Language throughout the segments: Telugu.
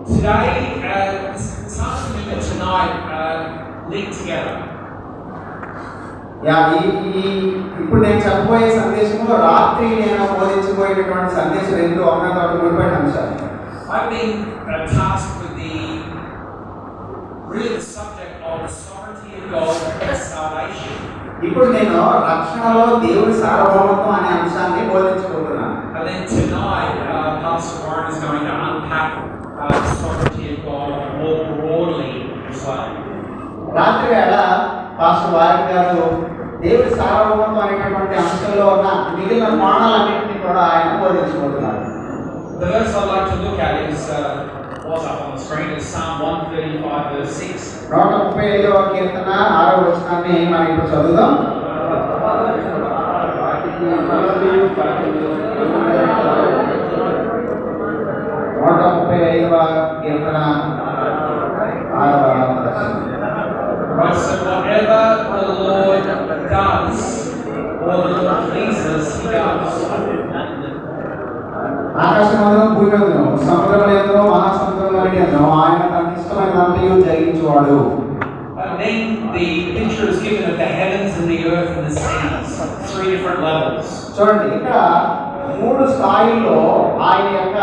Today, this afternoon and tonight link together. ఇప్పుడు నేను చెప్పబోయే సందేశము రాత్రి నేను బోధించబోయేటటువంటి సందేశం రెండు ఒకటి ముడిపడిన అంశాలు. I've been tasked with the subject of the sovereignty of God and salvation. ఇప్పుడు నేను రక్షణలో దేవుడి సార్వభౌమత్వం అనే అంశాన్ని బోధించబోతున్నాను. And then tonight, Pastor Warren is going to unpack the sovereignty of God more broadly as well. రాత్రి వేళ పాస్టర్ వారన్ గారు దేవుడి సార్వభౌమత్వం అనేటటువంటి అంశంలో ఉన్న మిగిలిన కోణాలన్నింటినీ కూడా ఆయన బోధించబోతున్నారు. The verse I'd like to look at is was up on the screen is Psalm 135 verse 6. 135వ కీర్తన 6వ వచనాన్ని మనం ఇప్పుడు చదువుదాం. 135వ కీర్తన 6వ వచనం. Right, so whatever the Lord does, or the Lord pleases, He does. ఆకాశమందు భూమి యందు సముద్రములందు మహాసముద్రములందు ఆయన తనకి ఇష్టమైనదంతయు జరిగించువాడు. And then the picture is given of the heavens and the earth and the seas, 3 different levels. చూడండి, ఇక్కడ 3 స్థాయిల్లో ఆయన యొక్క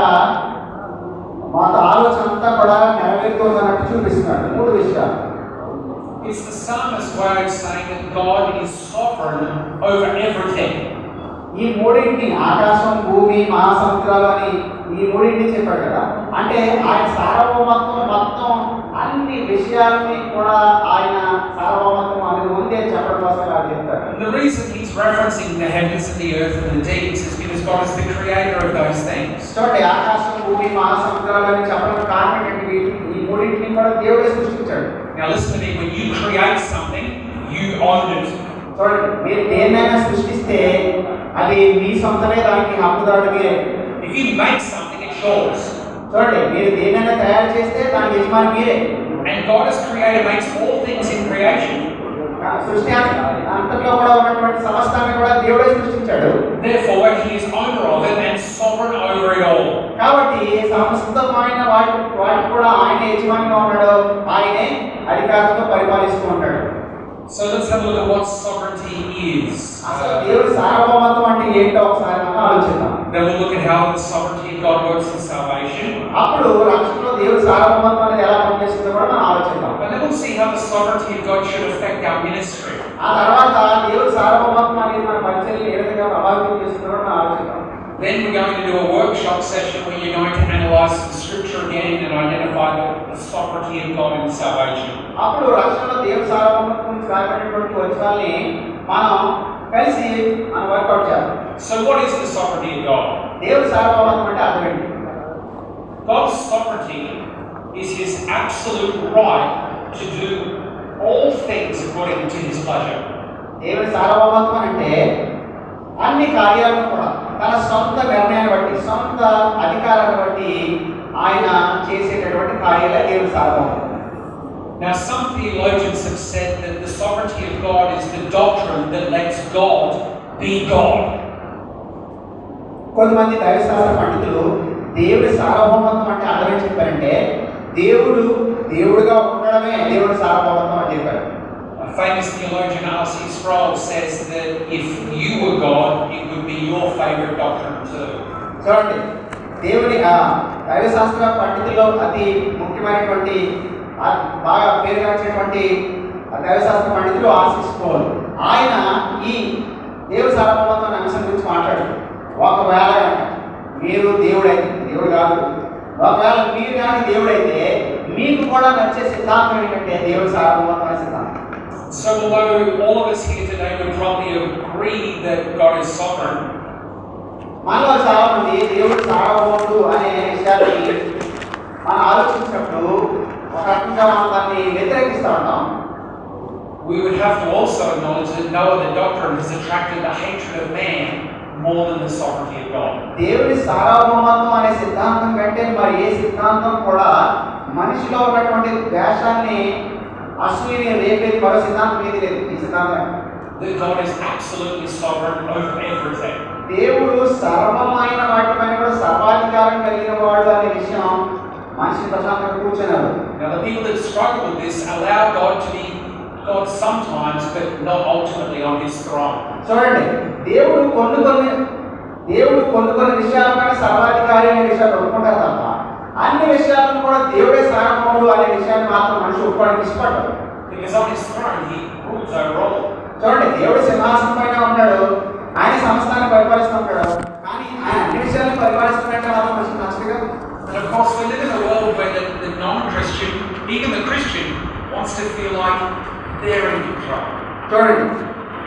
మాట ఆలోచన అంతా కూడా నెరవేరుతుందన్నట్టు చూపిస్తున్నాడు. 3 విషయాలు. It's the psalmist's way of saying that God is sovereign over everything. ఈ మూడింటిని ఆకాశం భూమి మహాసముద్రాలు అని ఈ మూడింటిని చెప్పాడు కదా. అంటే ఆయన సార్వభౌమత్వం మొత్తం అన్ని విషయాలని కూడా ఆయన సార్వభౌమత్వం అనేది ముందే చెప్పడం కోసం అలా చెప్తారు. The reason he's referencing the heavens and the earth and the deeps is because God is the creator of those things. చూడండి, ఆకాశం భూమి మహాసముద్రాలు అని చెప్పడం కారణం ఏంటి? ఈ మూడింటిని కూడా దేవుడే సృష్టించాడు. Now listen to me, when you create something, you own it. చూడండి, మీరు దేన్నైనా సృష్టిస్తే అది మీ సొంతమే, దానికి హక్కుదారుడు మీరే. If you make something, it's yours. చూడండి, మీరు దేన్నైనా తయారు చేస్తే దానికి యజమాని మీరే. And God as creator makes all things in creation. సృష్టి అంతట్లో కూడా ఉన్నటువంటి సమస్తాన్ని కూడా దేవుడే సృష్టించాడు. Therefore, He is owner of it and sovereign over it all. కాబట్టి సమస్తమైన వాటి కూడా ఆయన యజమానిగా ఉన్నాడు, ఆయనే అధికారంతో పరిపాలిస్తూ ఉంటాడు. So let's have a look at what sovereignty is. అసలు దేవుడి సార్వభౌమత్వం అంటే ఏంటో ఒకసారి మనం ఆలోచిద్దాం. Then we'll look at how the sovereignty of God works in salvation. అప్పుడు రక్షణలో దేవుడి సార్వభౌమత్వం అనేది ఎలా పనిచేస్తుందో కూడా మనం ఆలోచిద్దాం. And then we'll see how the sovereignty of God should affect our ministry. ఆ తర్వాత దేవుడి సార్వభౌమత్వం అనేది మన పరిచర్యను ఏ విధంగా ప్రభావితం చేస్తుందో కూడా మనం ఆలోచిద్దాం. Then we're going to do a workshop session where you're going to analyze the scripture again and identify the sovereignty of God in salvation. అప్పుడు రక్షణలో దేవుడి సార్వభౌమత్వం గురించి రాయబడినటువంటి వచనాల్ని మనం కలిసి మనం వర్కౌట్ చేద్దాం. So what is the sovereignty of God? దేవుడి సార్వభౌమత్వం అంటే అర్థం ఏంటి? God's sovereignty is His absolute right to do all things according to His pleasure. దేవుడి సార్వభౌమత్వం అంటే అన్ని కార్యాలను కూడా తన సొంత నిర్ణయాన్ని బట్టి, సొంత అధికారాన్ని బట్టి ఆయన చేసేటటువంటి కార్యాలే దేవుడి సార్వభౌమత్వం. Now, some theologians have said that the sovereignty of God is the doctrine that lets God be God. కొంతమంది దైవశాస్త్ర పండితులు దేవుడి సార్వభౌమత్వం అంటే అర్థం ఏం చెప్పారంటే, దేవుడుగా ఉండడమే దేవుడి సార్వభౌమత్వం అని చెప్పారు. A famous theologian, R.C. Sproul, says that if you were God, it would be your favorite doctrine too. చూడండి, దేవుడి దైవశాస్త్ర పండితుల్లో అతి ముఖ్యమైనటువంటి బాగా పేరుగాంచినటువంటి దైవశాస్త్ర పండితులు R.C. Sproul. ఆయన ఈ దేవుడి సార్వభౌమత్వం అనే అంశం గురించి మాట్లాడారు. ఒకవేళ మీరు దేవుడైతే, దేవుడు కాదు, ఒకవేళ మీరు కానీ దేవుడైతే మీకు కూడా నచ్చే సిద్ధాంతం ఏంటంటే దేవుడి సార్వభౌమత్వం అనే సిద్ధాంతం. So although all of us here today would probably agree that God is sovereign, మనలో చాలా మంది దేవుడు సార్వభౌముడు అనే విషయాన్ని మనం ఆలోచించినప్పుడు ఒక రకంగా మనం దాన్ని వ్యతిరేకిస్తూ ఉంటాం. we would have to also acknowledge that no other doctrine has attracted the hatred of man more than the sovereignty of God. దేవుడి సార్వభౌమత్వం అనే సిద్ధాంతం కంటే మరి ఏ సిద్ధాంతం కూడా మనిషిలో ఉన్నటువంటి ద్వేషాన్ని అసూయని రేపేది మరో సిద్ధాంతం ఏది లేదు. ఈ సిద్ధాంతం that God is absolutely sovereign over everything. దేవుడు సర్వమైన వాటిపైన కూడా సర్వాధికారం కలిగిన వాడు అనే విషయం మనిషి ప్రశాంతంగా కూర్చున్నారు. Now the people that struggle with this allow God to be God sometimes, but not ultimately on His throne. చూడండి, దేవుడు కొన్ని కొన్ని విషయాలపైన సర్వాధికారి అనే విషయాలు ఒప్పుకుంటారు తప్ప అన్ని విషయాలను కూడా దేవుడే సార్వభౌముడు అనే విషయాన్ని మాత్రం మనిషి ఒప్పుకోవడానికి ఇష్టపడ్డాడు. Because on His throne He rules over all. చూడండి, దేవుడు సింహాసనం పైన ఉన్నాడు, ఆయన సంస్థాన్ని పరిపాలిస్తూ ఉంటాడు, కానీ ఆయన అన్ని విషయాలను పరిపాలిస్తున్నట్టు మాత్రం మనిషికి నచ్చదుగా. And of course we live in a world where the non-Christian, even the Christian, wants to feel like they're in control. చూడండి,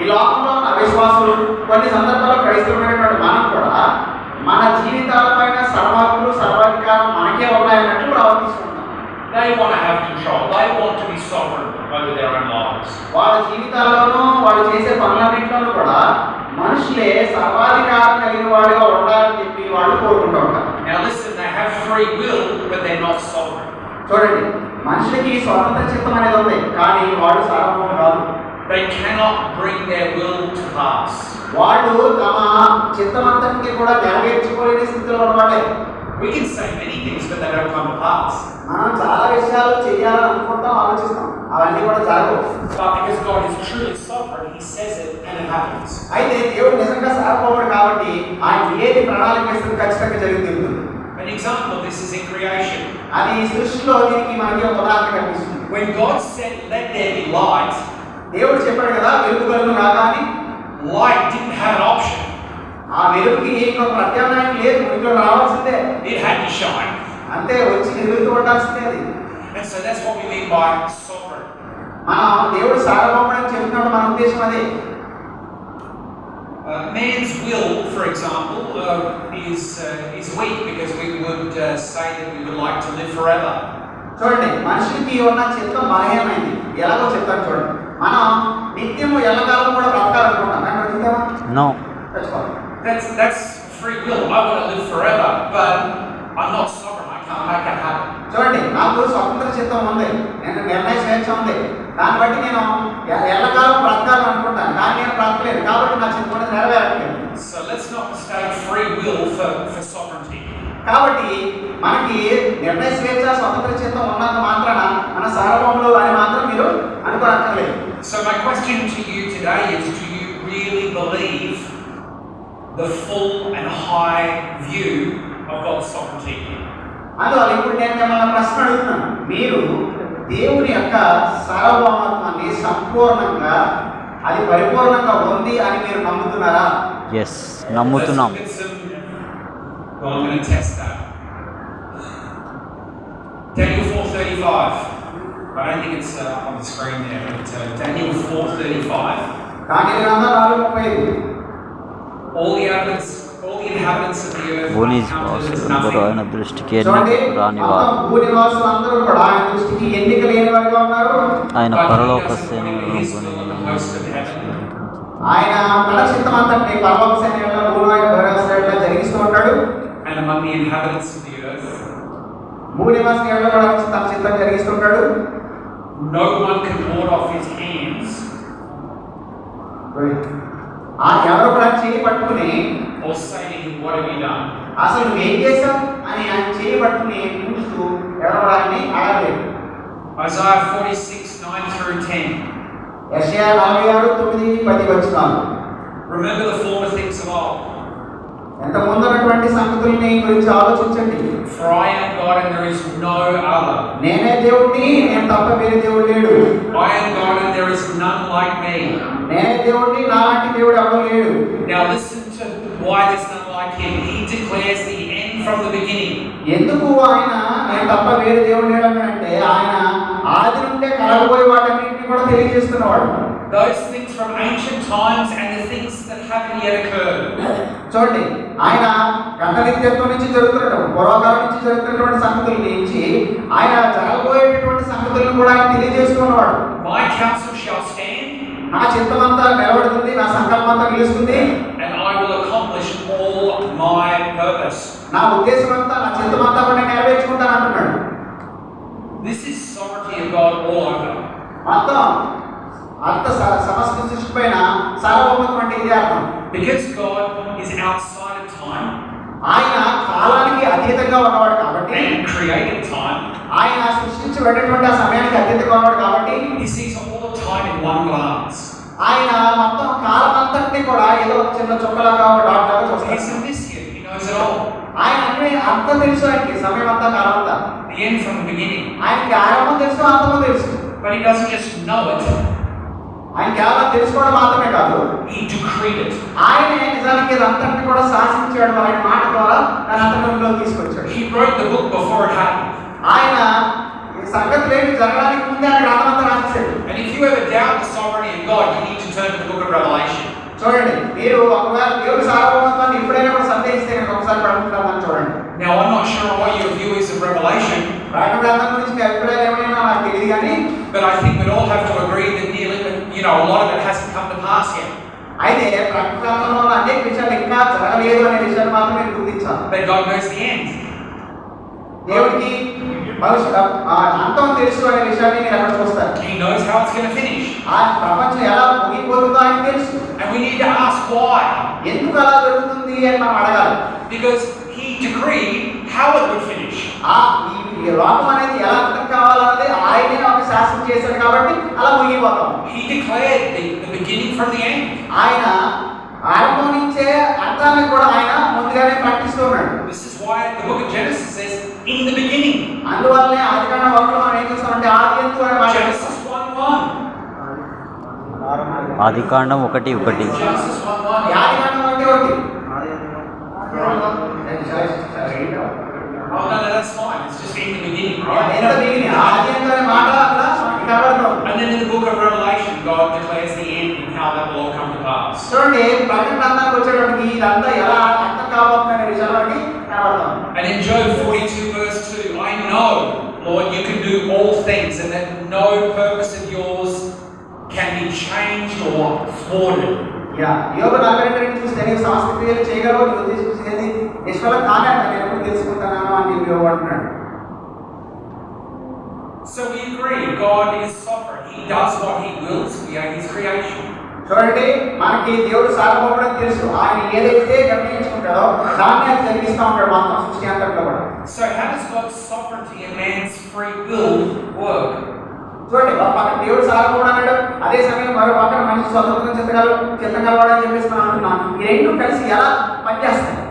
ఈ లోకంలో ఉన్న అవిశ్వాసులు కొన్ని సందర్భాల్లో క్రైస్తవులైనటువంటి మనం కూడా మన జీవితాలపైన సర్వహక్కులు సర్వాధికారం మనకే ఉన్నాయన్నట్టు ప్రవర్తిస్తున్నాం. They want to have control. They want to be sovereign over their own lives. వాళ్ళ జీవితాల్లోనూ వాళ్ళు చేసే పనులన్నింటిలోనూ కూడా మనుషులే సర్వాధికారం కలిగిన వాడిగా ఉండాలని చెప్పి వాళ్ళు కోరుకుంటూ ఉంటారు. Now listen, they have free will, but they're not sovereign. చూడండి, మనుషులకి స్వతంత్ర చిత్తం అనేది ఉంది, కానీ వాళ్ళు సార్వభౌములు కాదు. They cannot bring their will to pass. వాళ్ళు తమ చిత్తమంతటికి కూడా నెరవేర్చుకోలేని స్థితిలో ఉన్నవాళ్ళే. We can say many things, but they don't come to pass. మనం చాలా విషయాలు చేయాలని అనుకుంటాం, ఆలోచిస్తాం, అవన్నీ కూడా జరగవు. But because God is truly sovereign, He says it and it happens. అయితే దేవుడు నిజంగా సార్వభౌముడు కాబట్టి ఆయన ఏది ప్రణాళిక వేస్తుంది ఖచ్చితంగా జరిగి తీరుతుంది. An example of this is in creation. అది ఈ సృష్టిలో దీనికి మనకి ఒక ఉదాహరణ కనిపిస్తుంది. When God said, "Let there be light," దేవుడు చెప్పాడు కదా, వెలుగు కలుగును గాక అని. light didn't have an option. ఆ వెలుగుకి ఇంకొక ప్రత్యామ్నాయం లేదు, వెలుగులో రావాల్సిందే, It had to shine. అంతే, వచ్చి వెలుగుతూ ఉండాల్సిందే అది. And so that's what we mean by sovereign. మనం దేవుడు సార్వభౌముడు అని చెప్తున్నాడు, మన ఉద్దేశం అదే. Man's will, for example, is weak because we would say that we would like to live forever. చూడండి, మనిషికి ఉన్న చిత్తం బలహీనమైంది. ఎలాగో చెప్తాను చూడండి, మనం నిత్యము ఎల్లకాలం కూడా బ్రతకాలనుకుంటాం. కానీ బ్రతుకుతామా? No. తెచ్చుకోవాలి. That's free will. I want to live forever, but I'm not sovereign. I can't make that happen. చూడండి, నాకు స్వతంత్ర చిత్తం ఉంది, నేను నిర్ణయ స్వేచ్ఛ ఉంది, దాన్ని బట్టి నేను ఎల్లకాలం బ్రతకాలని అనుకుంటాను, కానీ నేను బ్రతకలేదు కాబట్టి నా చిత్తం అనేది నెరవేరట్లేదు. So let's not mistake free will for sovereignty. కాబట్టి మనకి నిర్ణయ స్వేచ్ఛ స్వతంత్ర చిత్తం ఉన్నంత మాత్రాన మన సార్వభౌములు అని మాత్రం మీరు అనుకోనక్కర్లేదు. So my question to you today is, do you really believe the full and high view of God's sovereignty? అందువల్ల ఇప్పుడు నేను మిమ్మల్ని ప్రశ్న అడుగుతున్నాను, మీరు దేవుని యొక్క సార్వభౌమత్వాన్ని సంపూర్ణంగా అది పరిపూర్ణంగా ఉంది అని మీరు నమ్ముతున్నారా? ఎస్, నమ్ముతున్నాం. Well, I'm going to test that. Daniel 4:35. I don't think it's on the screen there, but Daniel 4:35. దానియేలు గ్రంథం 4:35. All the inhabitants of the earth భూని are counted as నివాసులందరూ ఆయన nothing. దృష్టికి చూడండి, ఎన్నిక రానివారు. మొత్తం భూనివాసులు అందరూ కూడా ఆయన దృష్టికి ఎన్నిక లేని వారిగా ఉన్నారు. ఆయన But he పరలోక doesn't సేనలను bring his will in the host of heaven. ఆయన తన చిత్తమంతటిని పరలోక సేనల్లో భూనివాసులలో జరిగిస్తూ ఉంటాడు. And among the inhabitants of the earth, భూనివాసులలో కూడా తన చిత్తం జరిగిస్తూ ఉంటాడు. no one can ward off his hands ఆ ఎవరు కూడా చేయి పట్టుకుని or say to him, "What have you done?" అసలు నువ్వేం చేశావు అని ఆయన చేయి పట్టుకుని చూస్తూ ఎవరు కూడా ఆయన్ని అడగలేదు. Isaiah 46:9-10. యెషయా 46:9-10 వచనాలు. Remember the former things of old. ఎంత ముందున్నటువంటి సంగతుల్ని గురించి ఆలోచించండి. For I am God and there is no other. నేనే దేవుడిని, నేను తప్ప వేరే దేవుడు లేడు. I am God and there is none like me. నేనే దేవుడిని, నాలాంటి దేవుడు ఎవరు లేడు. Now listen to why there's none like him. He declares the end from the beginning. ఎందుకు ఆయన నేను తప్ప వేరే దేవుడు లేడు అంటే ఆయన ఆది నుండే కలగబోయే వాటన్నింటినీ కూడా తెలియజేస్తున్నవాడు. Those things from ancient times and the things that haven't yet occurred. చూడండి, ఆయన గతనిత్యత్వం నుంచి జరుగుతున్నటువంటి పూర్వకాలం నుంచి జరుగుతున్నటువంటి సంగతుల నుంచి ఆయన జరగబోయేటటువంటి సంగతులను కూడా ఆయన తెలియజేస్తున్నవాడు. My counsel shall stand. నా చిత్తమంతా నిలబడుతుంది, నా సంకల్పం అంతా నిలుస్తుంది. And I will accomplish all my purpose. నా ఉద్దేశం అంతా, నా చిత్తమంతా కూడా నెరవేర్చుకుంటాను అంటున్నాడు. This is sovereignty of God all over. మొత్తం అంత సమస్త సృష్టి పైన సార్వభౌమత్వం అంటే ఇదే అర్థం. Because God is outside of time. ఆయన కాలానికి అతీతంగా ఉన్నవాడు కాబట్టి, and created time. ఆయన సృష్టించబడినటువంటి ఆ సమయానికి అతీతంగా ఉన్నవాడు కాబట్టి, He sees all time in one glance. ఆయన మొత్తం కాలం అంతటిని కూడా ఏదో ఒక చిన్న చుక్కలాగా ఒక డాట్ లాగా He's చూస్తాడు. omniscient. He knows it all. ఆయన అన్ని అంతా తెలుసు, ఆయనకి సమయం అంతా కాలం అంతా. The end from the beginning. ఆయనకి ఆరంభం తెలుసు, అంతము తెలుసు. But he doesn't just know it. ఆయన కేవలం తెలుసుకోవడం మాత్రమే కాదు, He decreed it. ఆయనే నిజానికి ఇదంతటిని కూడా శాసించాడు. ఆయన మాట ద్వారా దాని అంతరంలో తీసుకొచ్చాడు. He wrote the book before it happened. ఆయన ఈ సంగతి లేని జరగడానికి ముందే ఆయన గ్రంథమంతా రాసేసాడు. And if you ever doubt the sovereignty of God, you need to turn to the book of Revelation. చూడండి, మీరు ఒకవేళ దేవుడి సార్వభౌమత్వాన్ని ఎప్పుడైనా కూడా సందేహిస్తే కనుక ఒకసారి పడుకుంటామని చూడండి. Now, I'm not sure what your view is of Revelation, ప్రకటన గ్రంథం గురించి మీ అభిప్రాయాలు ఏమైనా నాకు తెలియదు కానీ, but I think we'd all have to agree that nearly, a lot of it hasn't come to pass yet. అయితే ప్రకటన గ్రంథంలో ఉన్న అనేక విషయాలు ఇంకా జరగలేదు అనే విషయాలు మాత్రం మీరు గుర్తించాలి. But God knows the end. దేవుడికి అంతం తెలుసు అనే విషయాన్ని మీరు అక్కడ చూస్తారు. He knows how it's going to finish. ఆ ప్రపంచం ఎలా ముగిపోతుందో ఆయన తెలుసు. And we need to ask why. ఎందుకు అలా జరుగుతుంది అని మనం అడగాలి. Because He decreed how it would finish. ఈ లోకం అనేది ఎలా అంతం కావాలన్నది ఆయనే ఒక శాసనం చేశాడు కాబట్టి అలా ముగిపోతాం. He declared the beginning from the end. ఆయన ఆరంభం నుంచే అంతాన్ని కూడా ఆయన ముందుగానే ప్రకటిస్తూ ఉన్నాడు. This is why the book of Genesis says, in the beginning. అందువల్లనే ఆదికాండం 1లో మనం ఏం చూస్తామంటే ఆదియందు అనే మాట. Genesis 1:1. ఆదికాండం 1:1. Genesis 1:1. ఆదికాండం అంటే ఒకటి. Oh, no, that's fine. It's just in the beginning, ఎంత right? మిగిలిన ఆదియందు అనే మాట అక్కడ మనకి కనబడుతుంది. And then in the book of Revelation, God declares the end and how that will all come to pass. చూడండి, ప్రకటన గ్రంథానికి వచ్చేటప్పటికి ఇదంతా ఎలా అంతం కాబోతుంది అనే విషయాలన్నీ కనబడుతుంది. And in Job 42 verse 2, I know, Lord, you can do all things and that no purpose of yours can be changed or thwarted. యోబు 42 చూస్తే నీవు సమస్త క్రియలు చేయగలవు, నీవు ఉద్దేశించేది నిష్ఫలం కానే నేను ఎప్పుడు తెలుసుకుంటాను అని చెప్పి యోబు అంటున్నాడు. So we agree, God is sovereign. He does what He wills via His creation. చూడండి, మనకి దేవుడు సార్వభౌముడు తెలుసు. ఆయన ఏదైతే నిర్ణయించుకుంటాడో దాన్ని ఆయన జరిగిస్తూ ఉంటాడు మొత్తం సృష్టి అంతట్లో కూడా. So how does God's sovereignty and man's free will work? చూడండి, ఒక పక్కన దేవుడు సార్వభౌముడు అన్నాడు, అదే సమయంలో మరో పక్కన మనిషి స్వతంత్రం చిత్తగలవాడు అని చెప్పేసి మనం అంటున్నాం. ఈ రెండు కలిసి ఎలా పనిచేస్తాయి?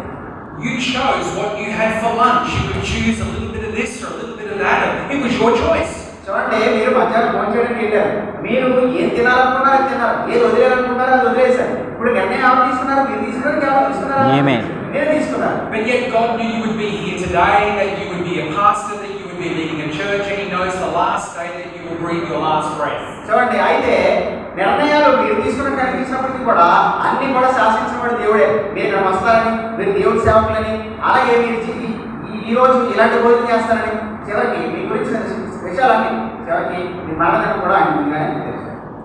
You chose what you had for lunch. You could choose a little bit of this or a little bit of that. It was your choice. చూడండి, మీరు మధ్యాహ్నం భోజనం చేయడానికి వెళ్ళారు. మీరు ఏం తినాలనుకున్నారో తిన్నారు, ఏది వదిలేయాలనుకున్నారో అది వదిలేశారు. ఇప్పుడు నిర్ణయం ఎవరు తీసుకున్నారు? మీరు తీసుకున్నారు, ఎవరు తీసుకున్నారు? మీరే తీసుకున్నారు. But yet God knew you would be here today, that you would be a pastor, that you would be leading a church, and He knows the last day that you will breathe your last breath. చూడండి, అయితే నిర్ణయాలు మీరు తీసుకున్న కనిపించినప్పటికీ కూడా అన్ని కూడా శాసించబడి దేవుడే. మీరు ఇక్కడ వస్తారని, మీరు దేవుడి సేవకులని, అలాగే మీరు ఈ రోజు ఇలాంటి భోజనం చేస్తారని, చివరికి మీ గురించి విషయాలన్నీ చివరికి మీ మరణం కూడా ఆయన ముందుగానే తెలుసు.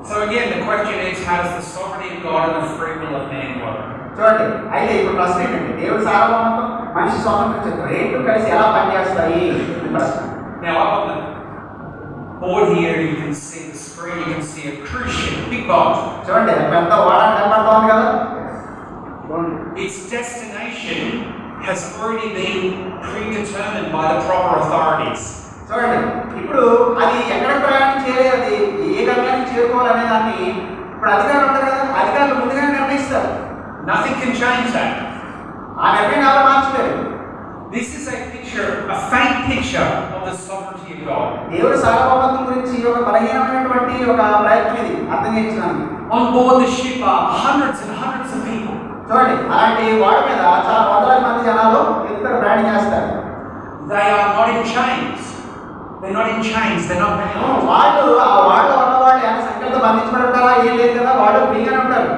So again, the question is, how does the sovereignty of God and the free will of man work? చూడండి, అయితే ఇప్పుడు ప్రశ్న ఏంటంటే దేవుడి సార్వభౌమత్వం మనిషి స్వాతంత్రం చెప్తారు రెండు కలిసి ఎలా పనిచేస్తాయి ప్రశ్న. Now up on the board here, you can see the screen. You can see a cruise ship, big boat. చూడండి, పెద్ద ఓడ కనబడతా ఉంది కదా. Its destination has already been predetermined by the proper authorities. చూడండి, ఇప్పుడు అది ఎక్కడ ప్రయాణం చేయాలి, అది ఏ గమ్యానికి చేరుకోవాలనే దాన్ని ఇప్పుడు అధికారులు ఉంటారు కదా, అధికారులు ముందుగానే నిర్ణయిస్తారు. Nothing can change that. ఆ నిర్ణయం ఎవరు మార్చలేరు. This is a faint picture of the sovereignty of God. దేవుడి సార్వభౌమత్వం గురించి ఒక బలహీనమైనటువంటి ఒక ప్రయత్నం ఇది అర్థం చేయించడానికి. On board the ship are hundreds and hundreds of people. చూడండి, అలాంటి వాడ మీద చాలా వందలాది మంది జనాలు ఇద్దరు ప్రయాణం చేస్తారు. They are not in chains. They're not in chains. They're not bound. వాళ్ళు ఆ వాడలో ఉన్న వాళ్ళు ఏమైనా సంఖ్యలతో బంధించబడి ఉంటారా? ఏం లేదు కదా, వాళ్ళు ఫ్రీగానే ఉంటారు.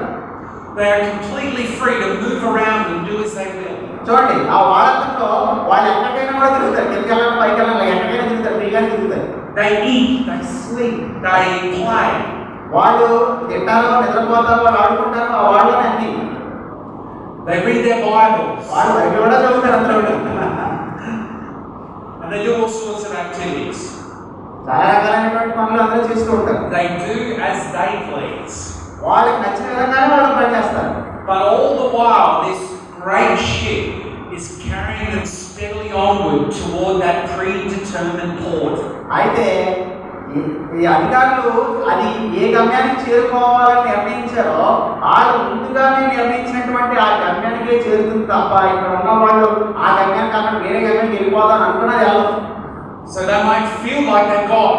They are completely free to move around and do as they will. చూడండి, ఆ వాడంతట్లో వాళ్ళు ఎక్కడికైనా కూడా తిరుగుతారు. కిందకి వెళ్ళాలి, పైకి వెళ్ళాలి, ఎక్కడికైనా తిరుగుతారు, ఫ్రీగానే తిరుగుతారు. They eat, they sleep, they play. వాళ్ళు తింటారు, నిద్రపోతారు, వాళ్ళు ఆడుకుంటారు, ఆ వాళ్ళనే అన్ని. They read their Bibles. వాళ్ళు బైబిల్ కూడా చదువుతారు అందరూ. And they do all sorts of activities. చాలా రకాలైనటువంటి పనులు అందరూ చేస్తూ ఉంటారు. They do as they please. వాళ్ళకి నచ్చిన విధంగానే వాళ్ళు పని చేస్తారు. But all the while, this great ship is carrying them steadily onward toward that predetermined port. అయితే ఈ అధికారులు అది ఏ గమ్యానికి చేరుకోవాలని నిర్ణయించారో వాళ్ళు ముందుగానే నిర్ణయించినటువంటి ఆ గమ్యానికే చేరుతుంది తప్ప ఇక్కడ ఉన్న వాళ్ళు ఆ గమ్యానికి అక్కడ వేరే గమ్యానికి వెళ్ళిపోతాను అనుకున్నది వెళ్ళదు. So they might feel like they've got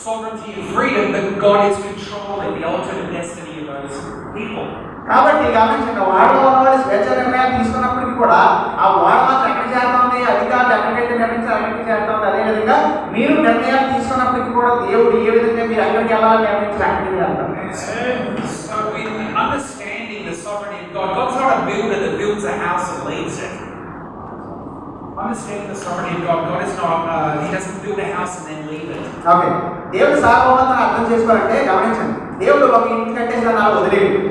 sovereignty and freedom, but God is controlling the ultimate destiny of those people. కాబట్టి గమనించండి, వాడలో ఉన్న వాళ్ళు స్వేచ్ఛ నిర్ణయాలు తీసుకున్నప్పటికీ కూడా ఆ వాడ మాత్రం ఎక్కడ చేరుతుంది, అధికారులు ఎక్కడికైతే నిర్ణయించారు అక్కడికి చేరుతుంది. అదేవిధంగా మీరు నిర్ణయాలు తీసుకున్నప్పటికీ కూడా దేవుడు ఏ విధంగా మీరు ఎక్కడికి వెళ్ళాలని నిర్ణయించారు అక్కడికి వెళ్తారు. So in understanding the sovereignty of God, God's not a builder that builds a house and leaves it. Understanding the sovereignty of God, God is not, He doesn't build a house and then leave it. Okay, దేవుడు సార్వభౌమతను అర్థం చేసుకోవాలంటే గమనించండి, దేవుడు ఒక ఇంటి కట్టేసిన నాలుగు వదిలేడు.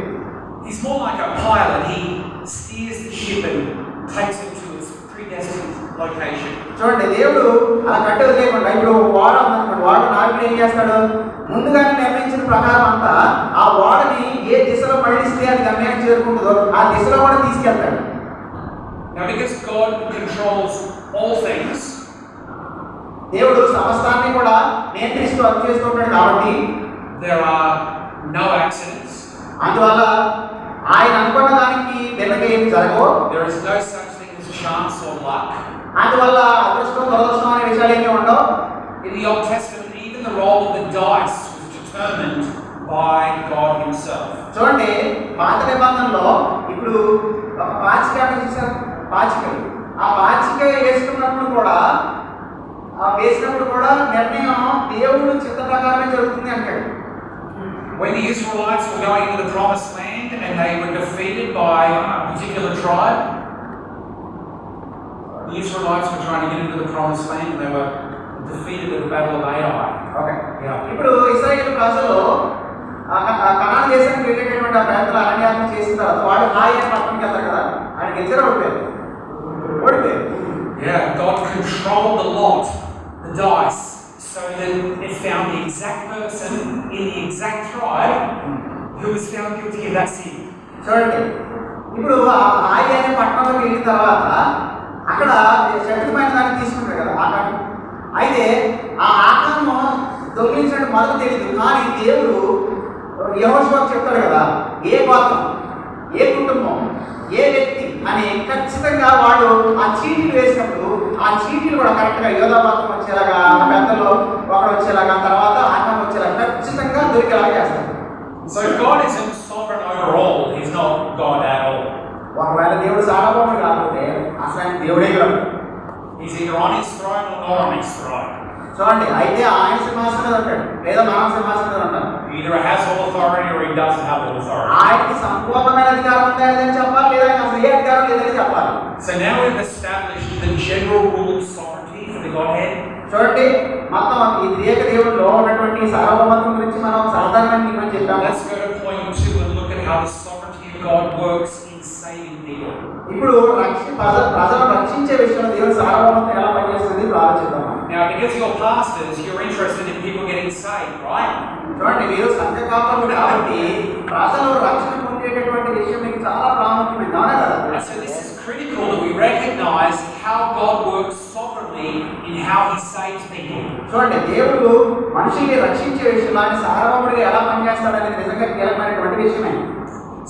He's more like a pilot. He steers the ship and takes it to its predestined location. చూడండి, దేవుడు అలా కట్టి వదిలేయకుండా ఇప్పుడు వాడ ఉందనుకోండి, వాడ నావికుడు ఏం చేస్తాడు, ముందుగానే నిర్ణయించిన ప్రకారం అంతా ఆ వాడని ఏ దిశలో మళ్ళిస్తే అది గమ్యానికి చేరుకుంటుందో ఆ దిశలో కూడా తీసుకెళ్తాడు. Now because God controls all things, దేవుడు సమస్తాన్ని కూడా నియంత్రిస్తూ అర్థం చేస్తుంటాడు కాబట్టి there are no accidents. అందువల్ల ఆయన అనుకున్న దానికి వెనక ఏమి జరగవు. There is no such thing as chance or luck. అందువల్ల అదృష్టం దురదృష్టం అనే విషయాలు ఏమీ ఉండవు. In the Old Testament, even the roll of the dice was determined by God Himself. చూడండి, పాత నిబంధనలో ఇప్పుడు ఒక పాచిక చూసారు, పాచికలు ఆ పాచిక వేసుకున్నప్పుడు కూడా వేసినప్పుడు కూడా నిర్ణయం దేవుడు చిత్త ప్రకారమే జరుగుతుంది అంటాడు. When the Israelites were going into the promised land and they were defeated by a particular tribe, the Israelites were trying to get into the promised land and they were defeated at the Battle of Ai. Okay, ఇప్పుడు ఇశ్రాయేలు ప్రజలు కనాను దేశానికి వెళ్ళేటటువంటి ఆ ప్రయత్నాలు అరణ్యాన్ని చేసిన తర్వాత వాళ్ళు హాయి అని పట్టణంకి వెళ్తారు కదా, ఆయన గెలిచారు ఓడిపోయారు. Yeah, God controlled the lot, the dice, so that it found the exact person in the exact tribe who was found guilty of that sin. చూడండి, ఇప్పుడు ఆ హాయి అనే పట్టణంలోకి వెళ్ళిన తర్వాత అక్కడ శక్తిమైన దాన్ని తీసుకుంటారు కదా ఆకాను. అయితే ఆ ఆకాను దొంగిలించినట్టు మొదలు తెలియదు, కానీ దేవుడు యెహోషువకు చెప్తాడు కదా, ఏ గోత్రం, ఏ కుటుంబం, ఏ వ్యక్తి అని ఖచ్చితంగా వాడు ఆ చీటీలు వేసినప్పుడు ఆ చీటీలు కూడా కరెక్ట్గా యోధాపాత్రం వచ్చేలాగా, పెద్దలో ఒకడు వచ్చేలాగా, తర్వాత ఆకాం వచ్చేలాగా ఖచ్చితంగా దొరికేలాగా చేస్తాడు. So God isn't sovereign over all. He's not God at all. ఒకవేళ దేవుడు సార్వభౌముడు కాకపోతే అసలు ఆయన దేవుడే కాదు. He's either on His throne or not on His throne. చూడండి, అయితే ఆయన సింహాసనం మీద ఉంటాడు లేదా మనం సింహాసనం మీద ఉంటాం. He either has all authority or He doesn't have all authority. ఆయనకి సంపూర్ణమైన అధికారం ఉందని చెప్పాలి, లేదా అసలు ఏ అధికారం లేదని చెప్పాలి. So now we've established the general rule of sovereignty for the Godhead. చూడండి, మొత్తం ఈ త్రియేక దేవుడిలో ఉన్నటువంటి సార్వభౌమత్వం గురించి మనం సాధారణంగా నియమం చెప్పాము. Let's go to point 2 and look at how the sovereignty of God works in saving people. ఇప్పుడు ప్రజలను రక్షించే విషయంలో దేవుడి సార్వభౌమత్వం ఎలా పనిచేస్తుంది ఆలోచిద్దాం. Now, because you're pastors, you're interested in people getting saved, right? చూడండి, మీరు సంఘ కాపరులు కాబట్టి ప్రజలు రక్షణ పొందేటటువంటి విషయం మీకు చాలా ప్రాముఖ్యమైనది, అవునా కదా? And so this is critical that we recognize how God works sovereignly in how He saves people. చూడండి, దేవుడు మనుషుల్ని రక్షించే విషయంలో ఆయన సార్వభౌముడిగా ఎలా పనిచేస్తాడనేది నిజంగా కీలకమైనటువంటి విషయమే.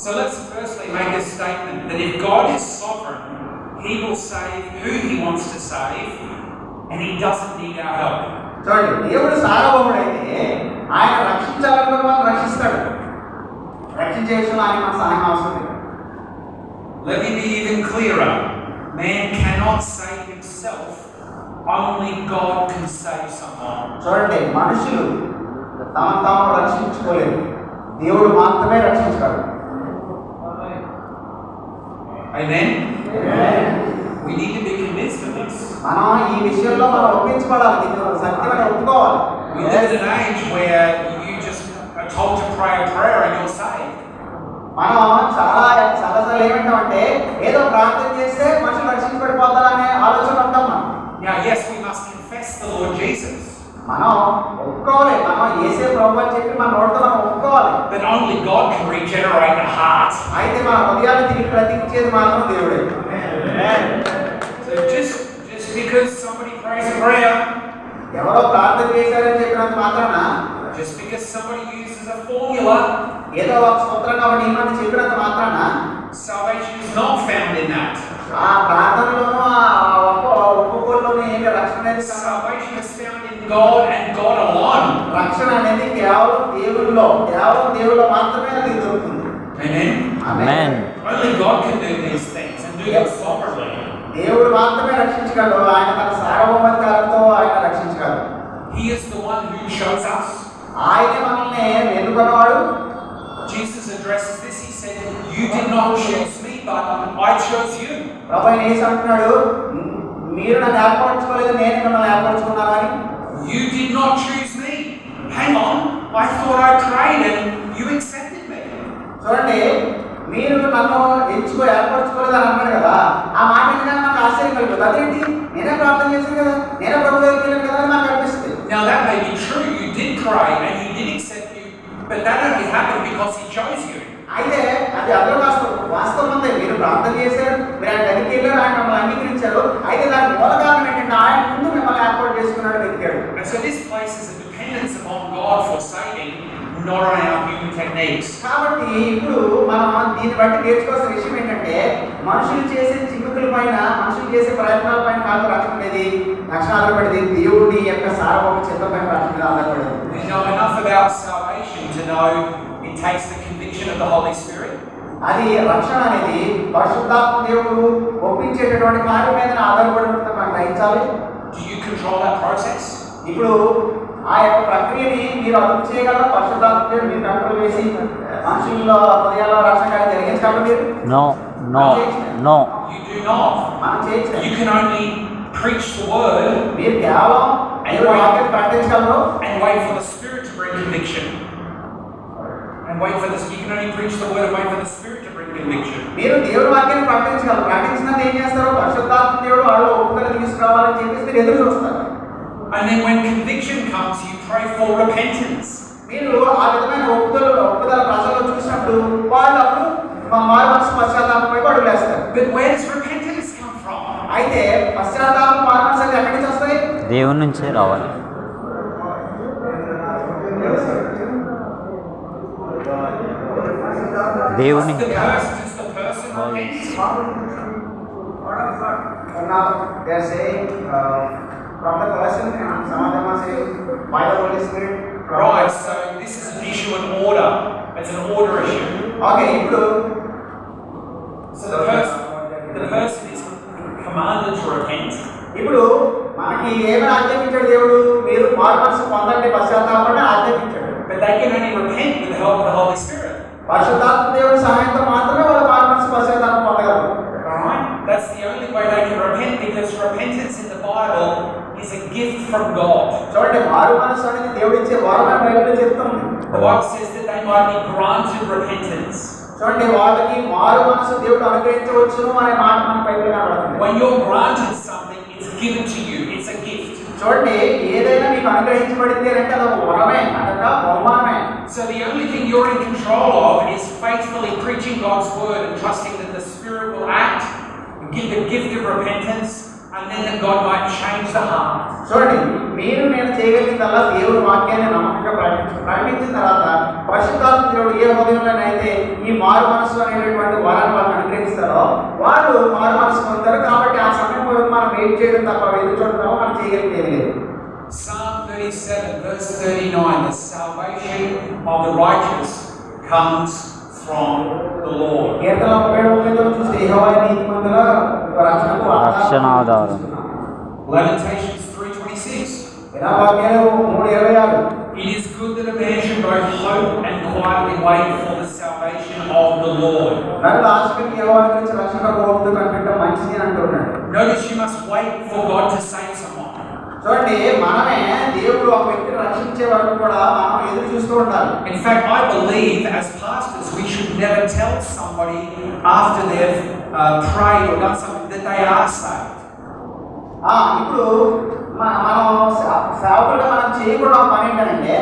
So let's firstly make a statement that if God is sovereign, He will save who He wants to save, and He doesn't need our help. చూడండి, దేవుడు సార్వభౌముడైతే ఆయన రక్షించాలనుకున్న వాళ్ళని రక్షిస్తాడు. రక్షించే విషయంలో ఆయన మన సహాయం అవసరం లేదు. Let me be even clearer. Man cannot save himself. Only God can save someone. చూడండి, మనుషులు తమను తాము రక్షించుకోలేరు, దేవుడు మాత్రమే రక్షించగలడు. Amen? We need to be convinced of this. మనం ఈ విషయంలో మనం ఒప్పించబడాలి, దీన్ని సత్యమని ఒప్పుకోవాలి. We live in an age where you just are told to pray a prayer and you're saved. మనం చాలాసార్లు ఏమంటామంటే ఏదో ప్రార్థన చేస్తే మనుషులు రక్షించబడిపోతారనే ఆలోచన ఉంటాం మనం. Now, yes, we must confess the Lord Jesus. మనం ఒప్పుకోవాలి, మనం యేసే ప్రభువు అని చెప్పి మన నోటితో మనం ఒప్పుకోవాలి. But only God can regenerate the heart. అయితే మన హృదయాన్ని తిరిగి బ్రతికించేది మాత్రం దేవుడే. somebody prays a prayer, ఎవరో ప్రార్థన చేశారని చెప్పినంత మాత్రాన, just because somebody uses a formula, ఏదో ఒక సూత్రంగా ఒక నియమాన్ని చెప్పినంత మాత్రాన salvation is not found in that. ఆ ప్రార్థనలోనూ ఆ ఒప్పుకోల్లోనూ ఏమి రక్షణ అనేది కాదు. Salvation is found in God and God alone. రక్షణ అనేది కేవలం దేవుల్లో మాత్రమే అది దొరుకుతుంది. Amen. Amen. Only God can do these things and do them sovereignly. దేవుడు మాత్రమే రక్షించగలడు. ఆయన తన సార్వభౌమాధికారంతో ఆయన రక్షించగలడు. He is the one who chose us. ఆయనే మనల్ని ఎన్నుకున్నవాడు. Jesus addresses this. He said, "You did not choose me, but I chose you." ప్రభువైన యేసు అంటున్నాడు, మీరు నన్ను ఏర్పరచుకోలేదు, నేను మిమ్మల్ని ఏర్పరచుకున్నాను అని. You did not choose me. Hang on. I thought I prayed and you accepted me. చూడండి, మీరు నన్ను ఏర్పరచుకోలేదు అని అన్నాడు కదా, ఆ మాట వినగానే నాకు ఆశ్చర్యం కలుగుతుంది. అదేంటి, నేనే ప్రార్థన చేశాను కదా, నేనే ప్రభు దగ్గరికి వెళ్ళాను కదా అని నాకు అనిపిస్తుంది. Now that may be true. You did pray and he did accept you, but that only happened because he chose you. అయితే అది అందరూ వాస్తవం ఉంది. మీరు ప్రార్థన చేశారు, మీరు ఆయన దగ్గరికి వెళ్ళారు, ఆయన మిమ్మల్ని అంగీకరించారు. అయితే దాని మూల కారణం ఏంటంటే ఆయన ముందు మిమ్మల్ని ఏర్పాటు చేసుకున్నాడు, వెతికాడు. And so this places a dependence upon God for saving, not on our human techniques. కాబట్టి ఇప్పుడు మనం దీన్ని బట్టి నేర్చుకోవాల్సిన విషయం ఏంటంటే, మనుషులు చేసే చిక్కుల పైన, మనుషులు చేసే ప్రయత్నాల పైన కాదు రక్షణ అనేది. రక్షణ ఆధారపడేది దేవుడి యొక్క సార్వభౌమ చిత్తం పైన రక్షణ మీద ఆధారపడేది. We know enough about salvation to know it takes the conviction of the Holy Spirit. అది రక్షణ అనేది పరిశుద్ధాత్మ దేవుడు ఒప్పించేటటువంటి కార్యం మీద ఆధారపడి ఉంటుందని మనం గ్రహించాలి. Do you control that process? ఇప్పుడు ఆ యొక్క ప్రక్రియని మీరు అదుపు చేయగలరా? పరిశుద్ధాత్మ దేవుడు మీరు కంట్రోల్ చేసి మనుషుల్లో హృదయాల్లో రక్షణ కార్యం జరిగించగలరా మీరు? No, no, no. You do not. మనం చేయొచ్చు. You can only preach the word మీరు కేవలం దేవుడి వాక్యాన్ని ప్రకటించగలరు. and wait for the Spirit to bring conviction. And wait for this. You can only preach the word and wait for the Spirit to bring conviction. మీరు దేవుడి వాక్యాన్ని ప్రకటించగలరు. ప్రకటించినది ఏం చేస్తారు? పరిశుద్ధాత్మ దేవుడు వాళ్ళు ఒప్పుదల తీసుకురావాలని చెప్పేసి మీరు ఎదురు చూస్తారు. And then when conviction comes, you pray for repentance. మీరు ఆ విధమైన ఒప్పుదల ప్రజల్లో చూసినప్పుడు వాళ్ళు అప్పుడు మారు మనసు పశ్చాత్తాపంపై అడుగులేస్తారు. But where does repentance come from? అయితే పశ్చాత్తాపం మారు మనసు అంటే ఎక్కడి నుంచి వస్తాయి? దేవుని నుంచే రావాలి. దేవుని Does the person repent? Now they are saying from the person, and some of them are saying by the Holy Spirit. Right, so this is an issue in order. It's an order issue. Okay, ఇప్పుడు So the person is commanded to repent. ఇప్పుడు మనకి ఏమైనా ఆజ్ఞాపించాడు దేవుడు? మీరు మారు మనసు పొందండి, పశ్చాత్తాపండి ఆజ్ఞాపించాడు. But they can only repent with the help of the Holy Spirit. పరిశుద్ధాత్మ దేవుడి సహాయంతో మాత్రమే వాళ్ళు మారు మనసు పశ్చాత్తాపం పొందగలరు. Alright? That's the only way they can repent, because repentance in the Bible is a gift from God. చూడండి, మారు మనసు అనేది దేవుడు ఇచ్చే వరం అని బైబిల్లో చెప్తుంది. The Bible says that they might be granted repentance. చూడండి, వాళ్ళకి మారు మనసు దేవుడు అనుగ్రహించవచ్చును అనే మాట మన బైబిల్లో కనబడుతుంది. When you're granted something, it's given to you. It's a gift. చూడండి, ఏదైనా మీకు అనుగ్రహించబడింది అంటే అది ఒక వరమే, అదొక బహుమానమే. So the only thing you're in control of is faithfully preaching God's word and trusting that the Spirit will act, give the gift of repentance, and then that God might change the heart. చూడండి, మీరు నేను చేయగలిగిందల్లా దేవుడి వాక్యాన్ని నమ్మకంగా ప్రకటించిన తర్వాత పరిశుద్ధాత్మ దేవుడు ఏ హృదయంలోనైతే ఈ మారు మనసు అనేటటువంటి వరాన్ని వాళ్ళని అనుగ్రహిస్తారో వాళ్ళు మారు మనసు పొందుతారు. కాబట్టి ఆ సమయం వరకు మనం వెయిట్ చేయడం తప్ప ఎదురు చూడడం మనం చేయగలిగేది లేదు. Psalm 37 verse 39, the salvation of the righteous comes from the Lord. కీర్తన 37 చూస్తే యెహోవా నీతిమంతుల రక్షణకు రక్షణ ఆధారం. Lamentations 3:26. వినవాక్యాలు 3:26. It is good that a man should both hope and quietly wait for the salvation of the Lord. నన్ను ఆశకి యెహోవా గురించి రక్షణ కోరుతూ కనిపెట్టడం మంచిది అని అంటున్నాడు. Notice you must wait for God to save someone. చూడండి, మనమే దేవుడు ఒక వ్యక్తిని రక్షించే వరకు కూడా మనం ఎదురు చూస్తూ ఉండాలి. In fact, I believe as pastors we should never tell somebody after they've prayed or done something that they are saved. ఇప్పుడు మనం సేవకులుగా మనం చేయకూడదు ఒక పని ఏంటంటే,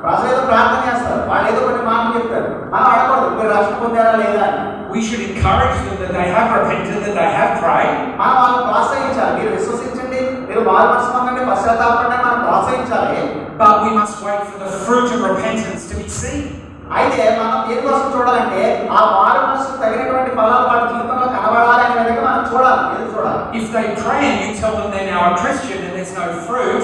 ప్రజలు ఏదో ప్రార్థన చేస్తారు, వాళ్ళు ఏదో కొన్ని మాటలు చెప్తారు, మనం అడగకూడదు మీరు రక్షణ పొందారా లేదా అని. We should encourage them that they have repented, that they have prayed. మనం వాళ్ళని ప్రోత్సహించాలి, మీరు విశ్వసించండి, మీరు మారు మనసు పొందండి, పశ్చాత్తాపడండి మనం ప్రోత్సహించాలి. But we must wait for the fruit of repentance to be seen. అయితే మనం దేనికోసం చూడాలంటే ఆ మారు మనసుకు తగినటువంటి ఫలాలు వాళ్ళ జీవితంలో కనబడాలి అనే విధంగా మనం చూడాలి, ఎదురు చూడాలి. If they pray and you tell them they're now a Christian and there's no fruit,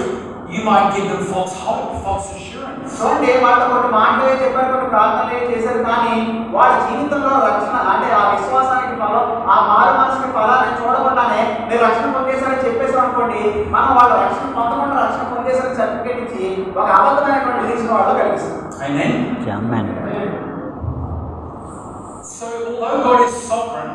you might give them false hope, false assurance. చూడండి, వాళ్ళ కొన్ని మాటలే చెప్పారు, కొన్ని ప్రార్థనలే చేశారు, కానీ వాళ్ళ జీవితంలో రక్షణ అంటే ఆ విశ్వాసానికి ఫలం, ఆ మారు మనసుకి ఫలాన్ని చూడకుండానే మీరు రక్షణ పొందేశారని చెప్పేసాం అనుకోండి, మనం వాళ్ళ రక్షణ పొందకుండా రక్షణ పొందేశారని సర్టిఫికేట్ ఇచ్చి ఒక అబద్ధమైనటువంటి నిరీక్షణ వాళ్ళు కలిగిస్తాం. Amen. Amen. So although God is sovereign,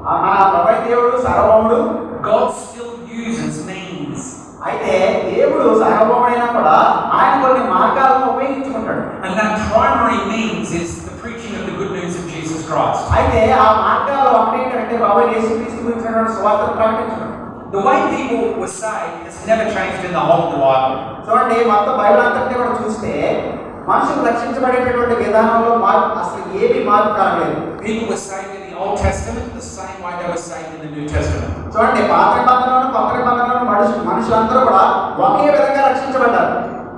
మన ప్రభు దేవుడు సర్వభౌముడు, God still uses means. అయితే దేవుడు సర్వభౌముడైనా కూడా ఆయన కొన్ని మార్గాలను ఉపయోగించుకుంటాడు. And that primary means is the preaching of the good news of Jesus Christ. అయితే ఆ మార్గాలు ఒకటేంటంటే ప్రభు యేసుక్రీస్తు గురించినటువంటి సువార్తను ప్రకటించడం. The way people were saved has never changed in the whole of the Bible. చూడండి, మొత్తం బైబిల్ అంతటి కూడా చూస్తే మనుషులు రక్షించబడేటటువంటి విధానంలో మార్పు అసలు ఏమీ మార్పు కాలేదు. People were saved in the Old Testament the same way they were saved in the New Testament. చూడండి, పాత నిబంధనలోను కొత్త నిబంధనలోను మనుషులందరూ కూడా ఒకే విధంగా రక్షించబడ్డారు.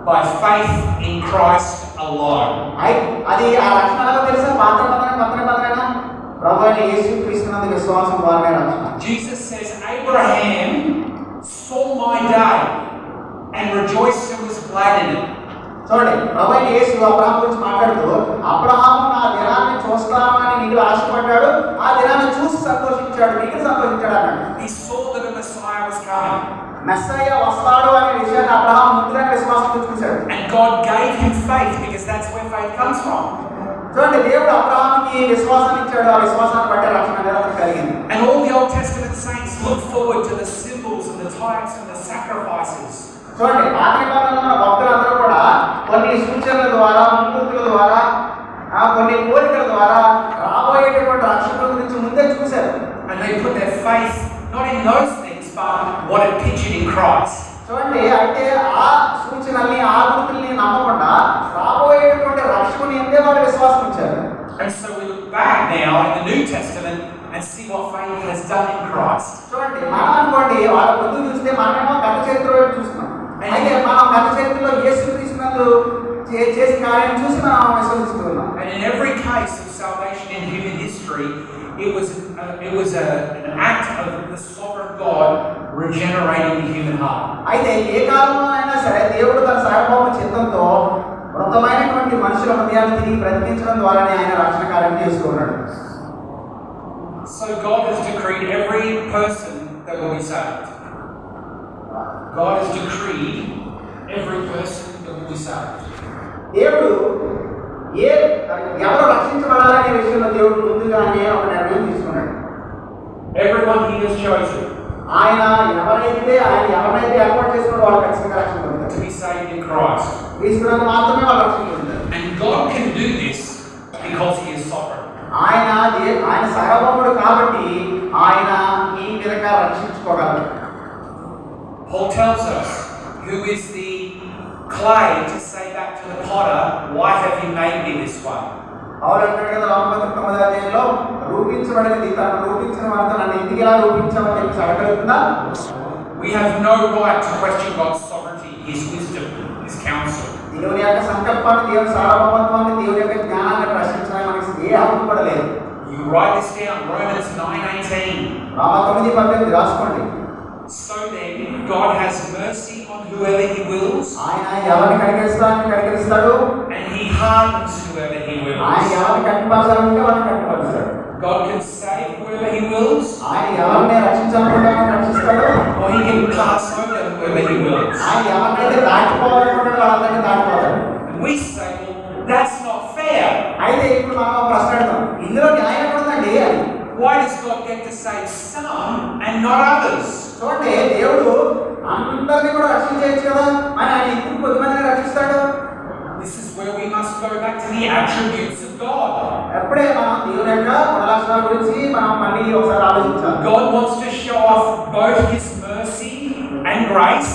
By faith in Christ alone. అది ఆ రక్షణ ఎలా తెలుసా? పాత నిబంధన కొత్త నిబంధన ప్రభు అయిన యేసుక్రీస్తునందు విశ్వాసం ద్వారానే రక్షణ. Jesus says, Abraham saw my day and rejoiced and was glad in it. చూడండి, ప్రభు అయిన యేసు అబ్రహాము గురించి మాట్లాడుతూ, అబ్రహాము నా దినాన్ని చూస్తాను అని నీకు ఆశపడ్డాడు, ఆ దినాన్ని చూసి సంతోషించాడు, నీకు సంతోషించాడు అన్నాడు. He saw that a Messiah was coming. Messiah వస్తాడు అనే విషయాన్ని అబ్రహాము ముందుగానే విశ్వాసంతో చూశాడు. And God gave him faith because that's where faith comes from. చూడండి, దేవుడు అబ్రహాముకి విశ్వాసాన్ని ఇచ్చాడు, ఆ విశ్వాసాన్ని బట్టి రక్షణ అనేది అతనికి కలిగింది. And all the Old Testament saints look forward to the symbols and the types and the sacrifices. చూడండి, పాత నిబంధనలో ఉన్న భక్తులందరూ కూడా కొన్ని సూచనల ద్వారా, ముంగుర్తుల ద్వారా, కొన్ని కోరికల ద్వారా రాబోయేటటువంటి రక్షకుల గురించి ముందే చూశారు. And they put their faith not in those things but what it pictured in Christ. చూడండి, అంటే ఆ సూచనల్ని, ఆ గుర్తుల్ని నమ్మకుండా రాబోయేటటువంటి రక్షకుని ఎందే వాళ్ళు విశ్వాసం ఉంచారు. And so we look back now in the New Testament and see what faith has done in Christ. చూడండి, మనం అనుకోండి వాళ్ళ ముందు చూస్తే మనమేమో గత చరిత్ర వైపు చూస్తున్నాం. అయితే మనం గత చరిత్రలో యేసుక్రీస్తునందు చేసిన కార్యం చూసి మనం విశ్వసిస్తున్నాం. And in every case of salvation in human history, it was an act of the sovereign God regenerating the human heart. అయితే ఏ కాలంలోనైనా సరే దేవుడు తన సార్వభౌమ చిత్తంతో మృతమైనటువంటి మనుషుల హృదయాన్ని తిరిగి బ్రతికించడం ద్వారానే ఆయన రక్షణ కార్యం చేస్తూ ఉన్నాడు. So God has decreed every person that will be saved. God has decreed every person that will be saved. దేవుడు ఎవరు రక్షించబడాలనే విషయంలో దేవుడు ముందుగానే ఒక నిర్ణయం తీసుకున్నాడు. Everyone he has chosen ఆయన ఎవరైతే ఏర్పాటు చేసుకున్నాడో వాళ్ళు ఖచ్చితంగా రక్షణ పొందుతారు. to be saved in Christ. క్రీస్తునందు మాత్రమే వాళ్ళు రక్షణ పొందుతారు. And God can do this because he is sovereign. ఆయన సార్వభౌముడు కాబట్టి ఆయన ఈ విధంగా రక్షించుకోగలరు. Paul tells us, who is the clay to say back to the potter, why have you made me this way? పౌలు అంటాడు కదా రోమపత్రిక 9వ అధ్యాయంలో, రూపించబడినది తను రూపించిన వారితో నన్ను ఎందుకు ఇలా రూపించామని చెప్పి అడగలుగుతుందా? We have no right to question God's sovereignty, his wisdom, his counsel. దేవుని యొక్క సంకల్పాన్ని, దేవుని సార్వభౌమత్వాన్ని, దేవుని యొక్క జ్ఞానాన్ని ప్రశ్నించడానికి మనకి ఏ హక్కు కూడా లేదు. You write this down, Romans 9:18. రోమ 9:18 రాసుకోండి. So then, God has mercy on whoever he wills, ఆయన ఎవరిని కనికరిస్తాడు, and he hardens whoever he ఆయన wills. ఎవరిని కట్టిపరచాలంటే వారిని కట్టిపరుస్తాడు. God can save whoever he wills, ఆయన ఎవరిని రక్షించాలనుకుంటే వారిని రక్షిస్తాడు. or he can pass over whoever he wills. ఆయన ఎవరినైతే దాటిపోవాలనుకుంటాడో వాళ్ళందరినీ దాటిపోతాడు. And we say, well, that's not fair. అయితే ఇప్పుడు మనం ఒక ప్రశ్న అడుగుతాం, ఇందులో న్యాయం ఎక్కడుందండి అని. Why does God get to save some and not others? చూడండి, దేవుడు అందరినీ కూడా రక్షించవచ్చు కదా, మరి ఆయన ఎందుకు కొద్దిమందిని రక్షిస్తాడు? This is where we must go back to the attributes of God. ఎప్పుడే మనం దేవుని యొక్క గుణలక్షణాల గురించి మనం మళ్ళీ ఒకసారి ఆలోచించాలి. God wants to show off both his mercy and grace,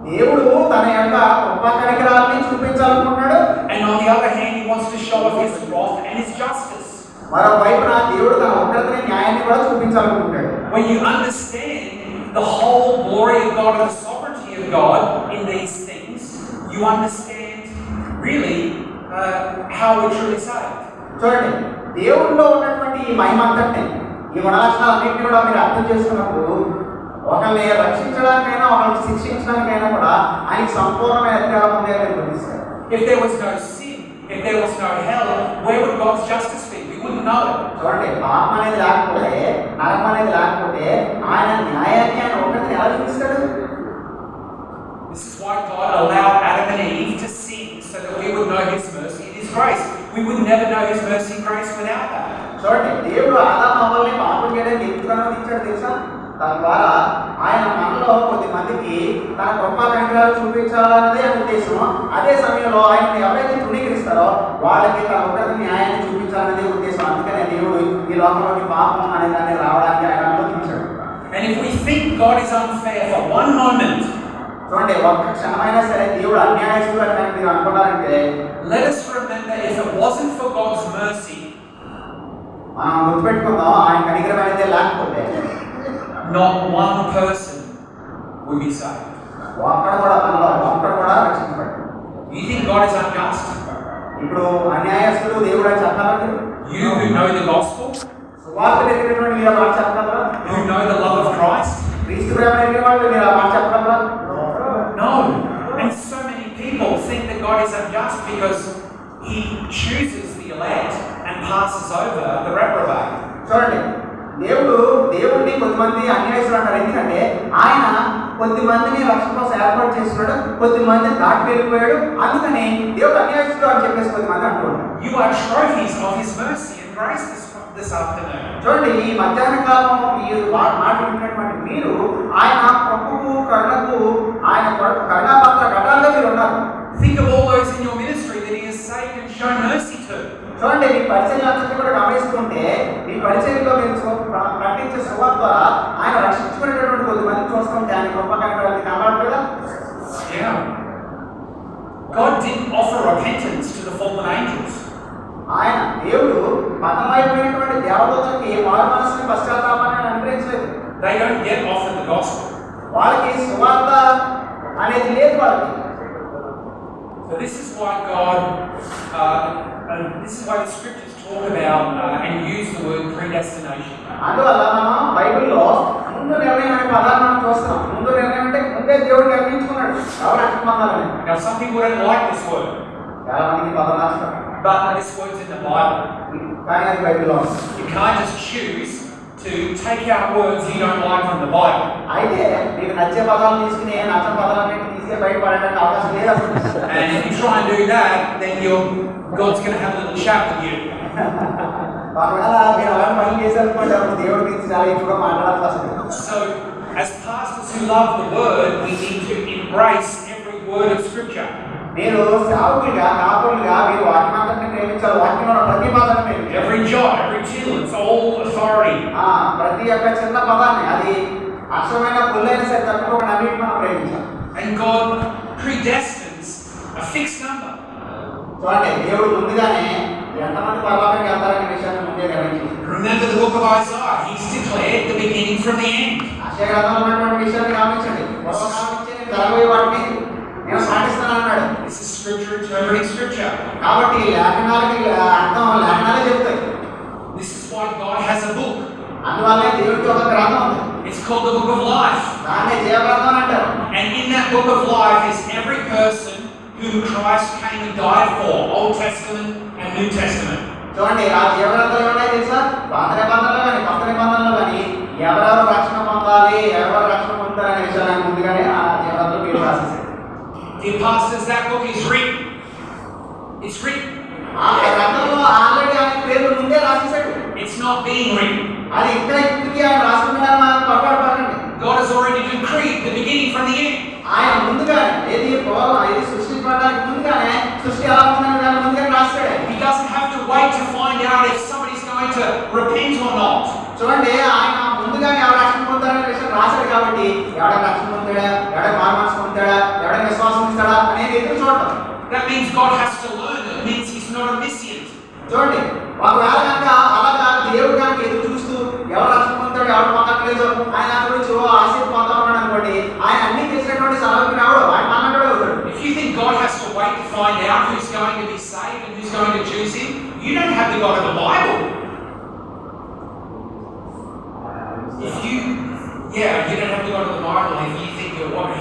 దేవుడు తన యొక్క కృపా కనికరాలని చూపించాలనుకుంటున్నాడు. and on the other hand he wants to show off his wrath and his justice. మరోవైపున దేవుడు తన ఉగ్రతని, న్యాయాన్ని కూడా చూపించాలనుకుంటాడు. When you understand the whole glory of God and the sovereignty of God in these things, you understand really how we're truly saved. చూడండి, దేవుడిలో ఉన్నటువంటి ఈ మహిమంతటిని, ఈ గుణలక్షణాలన్నింటినీ కూడా మీరు అర్థం చేసుకున్నప్పుడు ఒకరిని రక్షించడానికైనా ఒకరిని శిక్షించడానికైనా కూడా ఆయనకి సంపూర్ణమైన అధికారం ఉంది అని గుర్తిస్తారు. If there was no sin, if there was no hell, where would God's justice be? We wouldn't know it. చూడండి, పాపం అనేది లేకపోతే, నరకం అనేది లేకపోతే ఆయన న్యాయాన్ని ఆయన ఒకరిని ఎలా చూపిస్తాడు? This is why God allowed Adam and Eve to sin, so that we would know His mercy and His grace. We would never know His mercy and grace without that. చూడండి, దేవుడు ఆదాము అవ్వల్ని పాపం చేయడానికి ఎందుకు అనుమతించాడు తెలుసా? తద్వారా ఆయన మనలో కొద్ది మందికి తన గొప్ప కనికరాలు చూపించాలన్నదే ఆయన ఉద్దేశం. అదే సమయంలో ఆయన ఎవరైతే తృణీకరిస్తారో వాళ్ళకి తన ఒకరి న్యాయాన్ని చూపించాలన్నదే ఉద్దేశం. అందుకనే దేవుడు ఈ లోకంలోకి పాపం అనే దాన్ని రావడానికి ఆయన అనుమతించాడు. And if we think God is unfair for one moment, చూడండి, ఒక్క క్షణమైనా సరే దేవుడు అన్యాయస్తుడు అని కనుక మీరు అనుకున్నారంటే, let us remember, if it wasn't for God's mercy, మనం గుర్తుపెట్టుకుందాం, ఆయన కనికరమైనదే లేకపోతే not one person would be saved. ఒక్కడు కూడా మనలో ఒక్కడు కూడా రక్షించబడ్డాడు. You think God is unjust? ఇప్పుడు అన్యాయస్తుడు దేవుడు అని చెప్పాలంటే, You who know the gospel, సువార్త ఎదిగినటువంటి మీరు ఆ మాట చెప్పగలరా? who know the love of Christ? క్రీస్తు ప్రేమ ఎదిగిన వాళ్ళు మీరు ఆ మాట చెప్పగలరా? No. And so many people think that God is unjust because He chooses the elect and passes over the reprobate. చూడండి, దేవుడిని కొద్దిమంది అన్యాయస్తులు అంటారు. ఎందుకంటే ఆయన కొద్దిమందిని రక్షణ కోసం ఏర్పాటు చేస్తున్నాడు, కొద్దిమందిని దాటి వెళ్ళిపోయాడు. అందుకని దేవుడు అన్యాయస్తుడు అని చెప్పేసి కొద్దిమంది అంటున్నారు. You are trophies of His mercy and grace this afternoon. చూడండి, ఈ మధ్యాహ్న కాలం ఈ మాట వింటున్నటువంటి మీరు ఆయన కృపకు కరుణకు ఆయన కరుణాపాత్ర ఘటాల్లో మీరు ఉన్నారు. Think of all those in your ministry that He has saved and shown mercy to. చూడండి, మీ పరిచర్యలంతా కూడా గమనిస్తుంటే మీ పరిచర్యలో మీరు ప్రకటించే సువార్త ద్వారా ఆయన రక్షించుకునేటటువంటి కొద్దిమంది చూస్తుంటే ఆయన గొప్ప కనబడాలి కనబడలేదా? Yeah. God didn't offer repentance to the fallen angels. ఆయన దేవుడు పతమైపోయినటువంటి దేవదూతలకి వారి మనసుని పశ్చాత్తాపాన్ని అనుగ్రహించలేదు. They don't get offered the gospel. వాళ్ళకి సువార్త అనేది లేదు వాళ్ళకి. So this is why God, this is why the scriptures talk about and use the word predestination. అందువల్ల మనం బైబిల్లో ముందు నిర్ణయం అనే పదాన్ని మనం చూస్తాం. ముందు నిర్ణయం అంటే ముందే దేవుడు నిర్ణయించుకున్నాడు ఎవరు రక్షణ పొందాలని. Now some people don't like this word, చాలా మందికి పదం రాస్తారు, but this word's in the Bible. కానీ అది బైబిల్లో You can't just choose to take out words you don't like from the Bible. అయితే మీకు నచ్చే పదాలు తీసుకుని నచ్చని పదాలన్నింటినీ తీసుకే బయటపడడానికి అవకాశం లేదు అసలు. And if you try and do that, then God's going to have a little chat with you. ఒకవేళ మీరు అలాంటి పనులు చేశారనుకోండి, అప్పుడు దేవుడి గురించి చాలా ఎక్కువగా మాట్లాడాల్సి వస్తుంది. So, as pastors who love the Word, we need to embrace every word of Scripture. మీరు సేవకులుగా కాపులుగా మీరు వాక్యమంతటిని ప్రేమించాలి. వాక్యంలో ప్రతి పదాన్ని ప్రేమించాలి. Every jot, every tittle, it's all authority. ప్రతి ఒక్క చిన్న పదాన్ని అది అక్షరమైన పుల్లైన సరే తప్పకుండా అన్నిటి మనం ప్రేమించాలి. And God predestines a fixed number. చూడండి, దేవుడు ముందుగానే ఎంతమంది పరలోకానికి వెళ్తారనే విషయాన్ని ముందే నిర్ణయించాడు. Remember the book of Isaiah. He's declared the beginning from the end. అక్షయ గ్రంథంలో ఉన్నటువంటి విషయాన్ని గమనించండి. నేను జరగబోయే వాటిని నేను సాధిస్తాను అన్నాడు. This is Scripture interpreting Scripture. కాబట్టి లేఖనాలకి అర్థం లేఖనాలే చెప్తాయి. This is why God has a book. అందువల్లే దేవుడికి ఒక గ్రంథం ఉంది. It's called the Book of Life. దాన్నే జీవగ్రంథం అంటారు. And in that book of life is every person whom Christ came and died for, Old Testament and New Testament. చూడండి, ఆ జీవగ్రంథంలో ఉన్నాయి తెలుసా? పాత నిబంధనలో కానీ కొత్త నిబంధనలో కానీ ఎవరెవరు రక్షణ పొందాలి, ఎవరు రక్షణ పొందుతారనే విషయాన్ని ముందుగానే ఆ జీవగ్రంథంలో మీరు రాసేసారు. Dear pastors, that book is written. It's written. ఆ గ్రంథంలో ఆల్రెడీ ఆయన పేరు ముందే రాసేసాడు. It's not being written. అది ఇంకా ఇప్పటికీ ఆయన రాసుకున్నారని మనం పొరపాటుపడకండి. God has already decreed the beginning from the end. ఆయన ముందుగానే ఏది సృష్టించడానికి ముందుగానే సృష్టి ఎలా ఉందని దాన్ని ముందుగానే రాస్తాడు. He doesn't have to wait to find out if somebody's going to repent or not. చూడండి, ఆయన ముందుగానే ఎవరు రక్షణ పొందారనే విషయం రాశాడు కాబట్టి ఎవడ రక్షణ పొందాడా, ఎవడ మానసు పొందాడా, ఎవడ విశ్వాసం ఇస్తాడా అనేది ఎదురు చూడటం. That means God has to learn. It means He's not omniscient. చూడండి, ఒకవేళ కనుక అలాగా దేవుడు కనుక ఎదురు చూస్తూ ఎవరు రక్షణ పొందాడు, ఎవరు పొందాడు లేదు ఆయన గురించి ఆశీర్వాదం ఉన్నాడు అనుకోండి, ఆయన అన్ని తెలిసినటువంటి సలహాకి రావడం ఆయన మాట్లాడే అవుతాడు. If you think God has to wait to find out who's going to be saved and who's going to choose him, you don't have the God of the Bible. If you don't have the God of the Bible if you think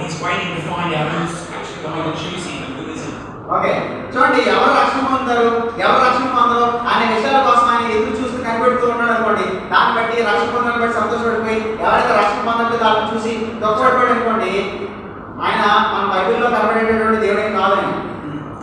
he's waiting to find out who's actually going to choose him and who isn't. Okay, చూడండి, ఎవరు రక్షణ పొందుతారు ఎవరు రక్షణ పొందరు అనే విషయాల కోసం ఆయన ఎదురు చూస్తూ కనిపెడుతూ ఉన్నాడు అనుకోండి. దాన్ని బట్టి రక్షణ పొందని బట్టి సంతోషపడిపోయి ఎవరైతే రక్షణ పొందంటే దాన్ని చూసి దొక్కపడిపోయాడు అనుకోండి, ఆయన మన బైబిల్లో కనబడేటటువంటి దేవుడే కాదని.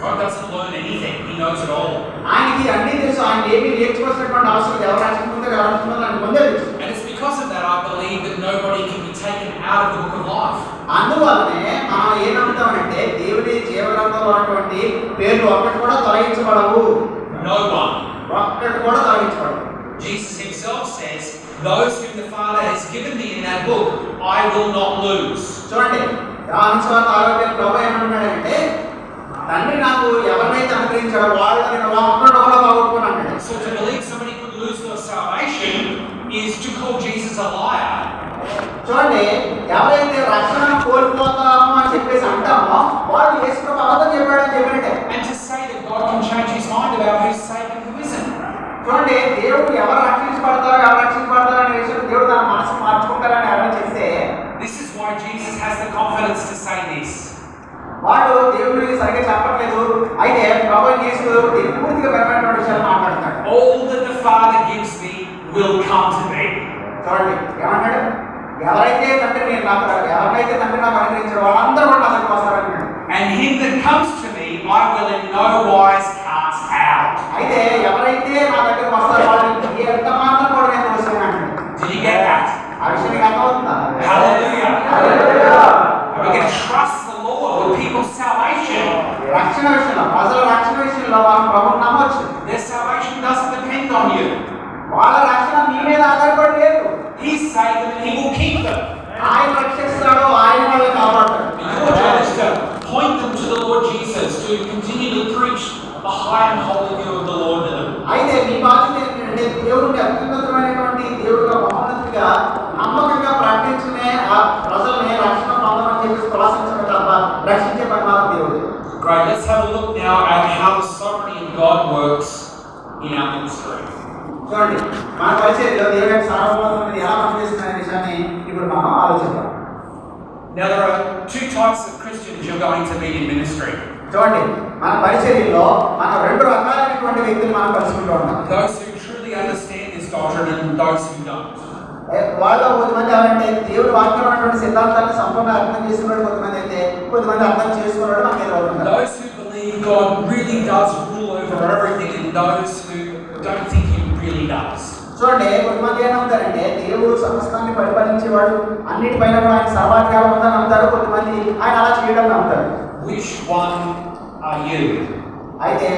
God doesn't learn anything. He knows it all. ఆయనకి అన్నీ తెలుసు. ఆయన ఏమీ నేర్చుకోవాల్సినటువంటి అవసరం లేదు. ఎవరు రక్షణ పొందారు ఎవరు రక్షణ పొందారు అని ముందే తెలుసు. And it's because of that I believe that nobody can be taken out of the book of life. అందువల్లనే మనం ఏం నమ్ముతామంటే దేవుడి జీవగ్రంథంలో ఉన్నటువంటి పేర్లు ఒక్కటి కూడా తొలగించబడవు. No one. ఒక్కటి కూడా తొలగించబడవు. Jesus himself says, those whom the Father has given me in that book, I will not lose. చూడండి, యోహాను సువార్త 6వ ప్రభువు ఏమంటున్నాడంటే, తండ్రి నాకు ఎవరినైతే అనుగ్రహించాడో వాళ్ళు నేను ఒక్కడు కూడా పోగొట్టుకోను అంటాడు. So to believe somebody could lose their salvation is to call Jesus a liar. చూడండి, ఎవరైతే రక్షణ కోల్పోతామో అని చెప్పేసి అంటామో వాళ్ళు యేసు ప్రభు అబద్ధం చెప్పాడని చెప్పినట్టే. And to say that God can change his mind about who's saved and who isn't. చూడండి, దేవుడు ఎవరు రక్షించబడతారో అనే విషయం దేవుడు తన మనసు మార్చుకుంటారని ఎవరైనా చెప్తే, This is why Jesus has the confidence to say this. వాడు దేవుడికి సరిగ్గా చెప్పట్లేదు. అయితే ప్రభువు యేసు పూర్తిగా బలమైనటువంటి విషయాలు మాట్లాడుతాడు. All that the Father gives me will come to me. చూడండి ఏమన్నాడు, ఎవరైతే తండ్రి నాకు అనుగ్రహించారో వాళ్ళందరూ కూడా నా దగ్గరికి వస్తారన్నాడు. And him that comes to me I will in no wise cast out. అయితే ఎవరైతే నా దగ్గరికి వస్తారో వాళ్ళని ఎంత మాత్రం కూడా నేను తోసివేయను. Did you get that? ఆ విషయం నీకు అర్థమవుతుందా? Hallelujah. Hallelujah. We can trust the Lord with people's salvation. రక్షణ విషయంలో, ప్రజల రక్షణ విషయంలో మనం ప్రభువుని నమ్మొచ్చు. Their salvation doesn't depend on you. వాళ్ళ రక్షణ మీ మీద ఆధారపడి లేదు. He saved them and he will keep them. ఆయన రక్షిస్తాడు, ఆయన వాళ్ళని కాపాడతాడు. Your job is to point them to the Lord Jesus, to continue to preach the high and holy view of the Lord to them. అయితే మీ బాధ్యత ఏంటంటే దేవుడిని అత్యున్నతమైనటువంటి దేవుడిగా మహోన్నతిగా నమ్మకంగా ప్రకటించుకునే ఆ ప్రజల్ని రక్షణ పొందమని చెప్పి ప్రలాసించడం తప్ప రక్షించే పరిమాణం దేవుడు. Great, let's have a look now at how the sovereignty of God works in our ministry. చూడండి, మన పరిచర్యలో దేవుడి యొక్క సార్వభౌమత్వం అనేది ఎలా పనిచేస్తుందనే విషయాన్ని ఇప్పుడు మనం ఆలోచిద్దాం. Now there are two types of Christians you're going to meet in ministry. చూడండి, మన పరిచర్యలో మనం రెండు రకాలైనటువంటి వ్యక్తులు మనం కలుసుకుంటూ ఉంటాం. Those who truly understand this doctrine and those who don't. వాళ్ళలో కొంతమంది ఎవరంటే దేవుడి వాక్యంలో ఉన్నటువంటి సిద్ధాంతాన్ని సంపూర్ణ అర్థం చేసుకున్నాడు, కొంతమంది అయితే కొంతమంది అర్థం చేసుకున్నాడు మనకి ఎదురవుతున్నారు. Those who believe God really does rule over everything and those who don't think he really does. చూడండి, కొంతమంది ఏమంటారంటే దేవుడు సమస్తాన్ని పరిపాలించేవాడు, అన్నిటిపైన కూడా ఆయన సర్వాధికారం ఉందని నమ్ముతారు. కొంతమంది ఆయన అలా చేయడం నమ్ముతారు. Which one are you? అయితే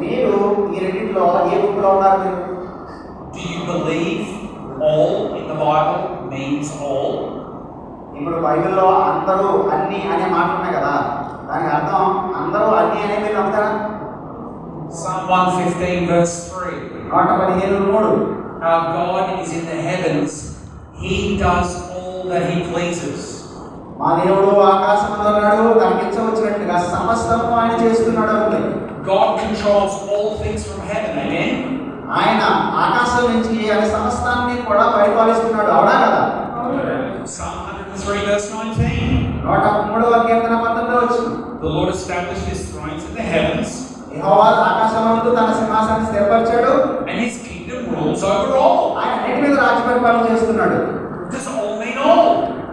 మీరు ఈ రెండింటిలో ఏ బుక్లో ఉన్నారు మీరు? Do you believe all in the Bible means all? ఇప్పుడు బైబిల్లో అందరూ అన్ని అనే మాట ఉన్నాయి కదా, దానికి అర్థం అందరూ అన్ని అనే మీరు నమ్ముతారా? Psalm 115 verse 3. 115:3. Our God is in the heavens. He does all that he pleases. మా దేవుడు ఆకాశంలో ఉన్నాడు, తనకి ఇచ్చ వచ్చినట్టుగా సమస్తము ఆయన చేస్తున్నాడు అంతే. God controls all things from heaven. Amen. ఆయన ఆకాశం నుంచి ఆయన సమస్తాన్ని కూడా పరిపాలిస్తున్నాడు, అవునా కదా? Psalm 103 verse 19. 103వ కీర్తన 19లో వచ్చింది. The Lord established his thrones in the heavens. యెహోవా ఆకాశమందు తన సింహాసనాన్ని స్థిరపరిచాడు, And his kingdom rules over all. ఆయన అన్నిటి మీద రాజ్య పరిపాలన చేస్తున్నాడు. Does all mean all?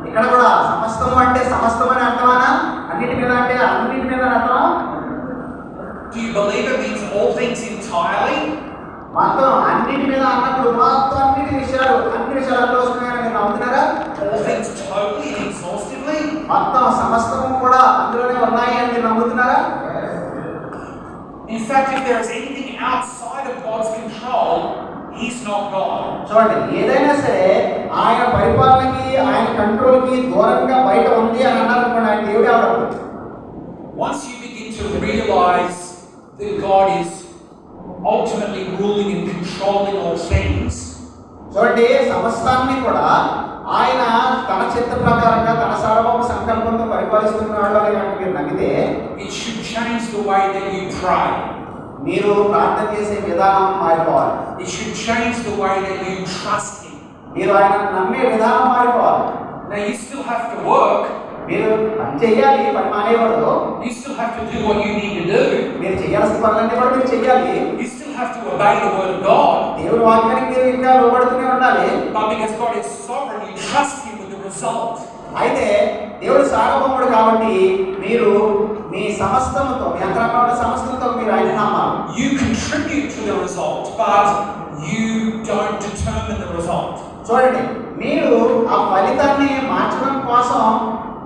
ఇక్కడ కూడా సమస్తము అంటే సమస్తం అని అర్థమా? అన్నిటి మీద అంటే అన్నిటి మీద అర్థమా? Do you believe it means all things entirely? మొత్తం అన్నిటి మీద అన్నప్పుడు మొత్తం అన్ని విషయాలు అందులో వస్తున్నాయని మీరు నమ్ముతున్నారా? All things totally and exhaustively? మొత్తం సమస్తము కూడా అందులోనే ఉన్నాయి అని మీరు నమ్ముతున్నారా? In fact, if there is anything outside of God's control, he's not God. చూడండి, ఏదైనా సరే ఆయన పరిపాలనకి ఆయన కంట్రోల్కి దూరంగా బయట ఉంది అని అన్నారనుకోండి, ఆయన దేవుడే అవడం. Once you begin to realize that God is ultimately ruling and controlling all things, చూడండి, సమస్తాన్ని కూడా ఆయన తన చిత్త ప్రకారంగా తన సార్వభౌమ సంకల్పంతో పరిపాలిస్తున్నాడు అని కనుక మీరు నమ్మితే it should change the way that you pray. మీరు ప్రార్థన చేసే విధానం మారిపోవాలి. It should change the way that you trust Him. మీరు ఆయన నమ్మే విధానం మారిపోవాలి. Now you still have to work. మీరు పని చేయాలి, పని మానేయకూడదు. You still have to do what you need to do. మీరు చేయాల్సిన పనులన్నీ కూడా మీరు చేయాలి. You still have to obey the word of God. దేవుని వాక్యానికి మీరు ఇంకా లోబడుతూనే ఉండాలి. But because God is sovereign, you trust Him with the result. అయితే దేవుడు సార్వభౌముడు కాబట్టి మీరు మీ సమస్తముతో, మీ అంతరంగంలో ఉన్న సమస్తముతో మీరు ఆయన నమ్మాలి. You contribute to the result, but you don't determine the result. చూడండి, మీరు ఆ ఫలితాన్ని మార్చడం కోసం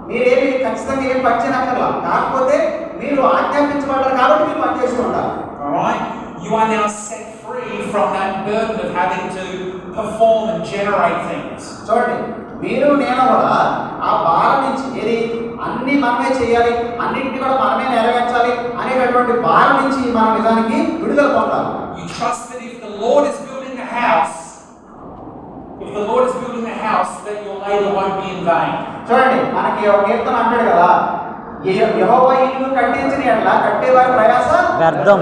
మీరేమి ఖచ్చితంగా ఏం పని చేయనక్కర్లా. కాకపోతే మీరు ఆజ్ఞాపించబడ్డారు కాబట్టి మీరు పని చేస్తూ ఉండాలి. Alright? You are now set free from that burden of having to perform and generate things. చూడండి, మీరు నేను కూడా ఆ భారం నుంచి ఏది అన్ని మనమే చేయాలి, అన్నింటినీ కూడా మనమే నెరవేర్చాలి అనేటటువంటి భారం నుంచి మనం నిజానికి విడుదల పొందాలి. You trust that if the Lord is building a house, that your labor won't be in vain. చూడండి, మనకి ఒక కీర్తన అంటాడు కదా, యెహోవా ఇల్లు కట్టించని ఎడల కట్టేవారి ప్రయాస వ్యర్థం.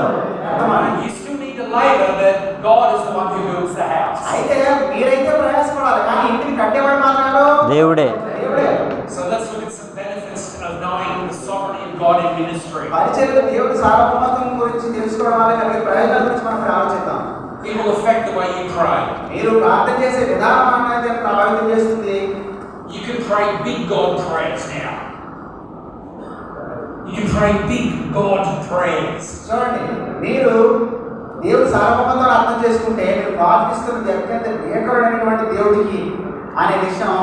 You still need to labor, but God is the one who builds the house. అయితే మీరైతే ప్రయాసపడాలి, కానీ ఇంటిని కట్టేవాడు మాత్రం దేవుడే. దేవుడే. So let's look at some benefits of knowing the sovereignty of God in ministry. పరిచర్యలో దేవుడి సార్వభౌమత్వం గురించి తెలుసుకోవడం వల్ల కలిగే ప్రయోజనాల గురించి మనం ఆలోచిద్దాం. It will affect the way you pray. మీరు ప్రార్థన చేసే విధానం అనేది ప్రభావితం చేస్తుంది. You can pray big God prayers now. You can pray big God prayers. చూడండి, మీరు దేవుడి సార్వభౌమత్వం అర్థం చేసుకుంటే మీరు ప్రార్థిస్తున్నది అత్యంత భీకరుడైనటువంటి దేవుడికి అనే విషయం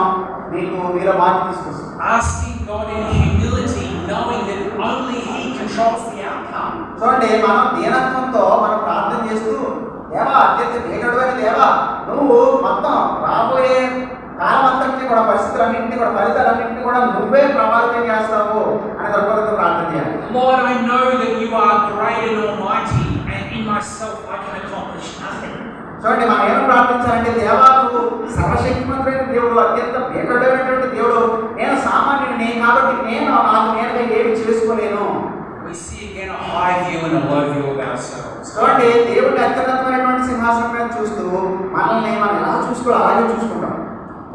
మీకు మీలో మార్పు తీసుకొస్తుంది. Asking God in humility, knowing that only He controls the outcome. చూడండి, మనం దీనత్వంతో మనం ప్రార్థన చేస్తూ, దేవా అత్యంత భీకరుడైన దేవా, నువ్వు మొత్తం రాబోయే కాలం అంతటినీ కూడా, పరిస్థితులన్నింటినీ కూడా, ఫలితాలన్నింటినీ కూడా నువ్వే ప్రభావితం చేస్తావు అనే దృక్పథంతో ప్రార్థన చేయాలి. Lord, I know that you are great and almighty, and in myself I can accomplish nothing. చూడండి, మనం ఏం ప్రార్థించాలంటే, దేవా నువ్వు సర్వశక్తిమంతుడైన దేవుడు, అత్యంత భీకరుడైనటువంటి దేవుడు, నేను సామాన్యుడిని కాబట్టి నాకు నేనుగా ఏమి చేసుకోలేను. We see again a high view and a low view of ourselves. చూడండి, దేవుడి అత్యున్నతమైనటువంటి సింహాసనం మీద చూస్తూ మనల్ని మనం ఎలా చూసుకోవాలి అలాగే చూసుకుంటాం.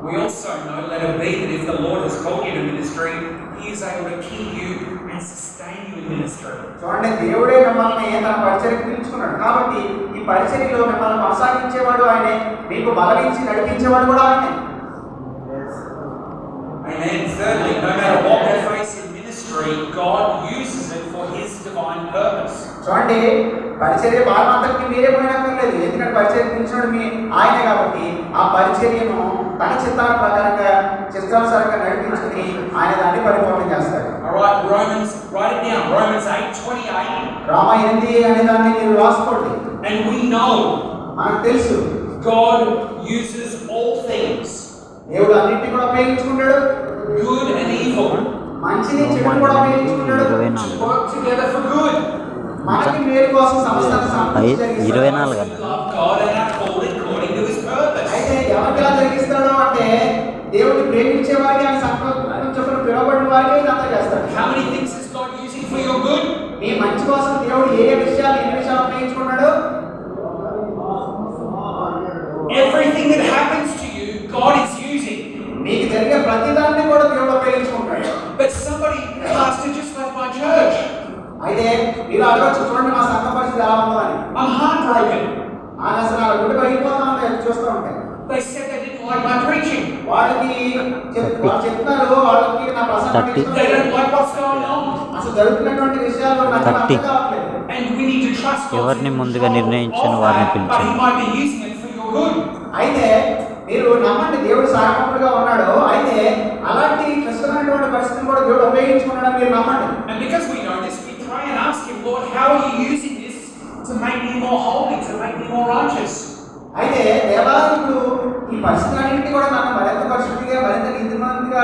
We also know, let it be, that if the Lord has called you to ministry, He is able to keep you and sustain you in ministry. చూడండి, దేవుడే మిమ్మల్ని తన పరిచర్యకు పిలుచుకున్నాడు కాబట్టి ఈ పరిచర్యలో మిమ్మల్ని కొనసాగించేవాడు ఆయనే, మీకు బలమించి నడిపించేవాడు కూడా ఆయనే. Amen. Thirdly, no matter what we face in ministry, God uses it for His divine purpose. చూడండి, పరిచర్య భారమంతటికి మీరే పోయినక్కర్లేదు, ఎందుకంటే పరిచర్య పిలిచినోడు మీ ఆయనే కాబట్టి ఆ పరిచర్యను తన చిత్తానుసారంగా నడిపించుకుని ఆయన దాన్ని పరిపూర్ణం చేస్తాడు. Alright, Romans, write it down. Romans 8:28. Rama 8 అనే దాన్ని మీరు రాసుకోండి. And we know మనకు తెలుసు God uses all things, దేవుడు అన్నింటినీ కూడా ఉపయోగించుకుంటాడు, good and evil, మంచిని చెడు కూడా ఉపయోగించుకుంటాడు, to work together for good. మనకి మేలు కోసం సమస్తాన్ని సమకూర్చి 24 We love God and are called according to His purpose. అయితే ఎవరికి ఎలా జరిగిస్తాడు అంటే, దేవుడిని ప్రేమించే వారికి, ఆయన సంకల్పం చొప్పున పిలువబడిన వారికి ఇదంతా చేస్తాడు. How many things is God using for your good? మీ మంచి కోసం దేవుడు ఎన్ని విషయాలు ఉపయోగించుకున్నాడు? Everything that happens to you, God is using. మీకు జరిగే ప్రతిదాన్ని కూడా దేవుడు ఉపయోగించుకుంటాడు. But somebody, Pastor, just left my church. అయితే మీరు అడగచ్చు, చూడండి మా సంఘ పరిస్థితి ఎలా ఉందో అని. I'm heartbroken. ఆయన అసలు ఆ గుడి పగిలిపోతా ఉంటాయి చూస్తూ ఉంటాయి. They said they didn't like my preaching. వాళ్ళు చెప్తున్నారు, వాళ్ళకి నా ప్రసంగం They don't like what's going on. అసలు జరుగుతున్నటువంటి విషయాలు నాకు అర్థం కావట్లేదు. And we need to trust God. ఎవరిని ముందుగా నిర్ణయించిన వారిని But పిలిచాడు. He might be using it for your good. అయితే మీరు నమ్మండి, దేవుడు సాయకుడుగా ఉన్నాడు. అయితే అలాంటి క్లిష్టమైనటువంటి పరిస్థితిని కూడా దేవుడు ఉపయోగించుకున్నాడని మీరు నమ్మండి. And because we know this, we pray and ask Him, Lord, how are you using this to make me more holy, to make me more righteous? అయితే దేవా, ఇప్పుడు ఈ పరిస్థితులన్నింటినీ కూడా నన్ను మరింత పరిశుద్ధిగా, మరింత నీతిమంతుగా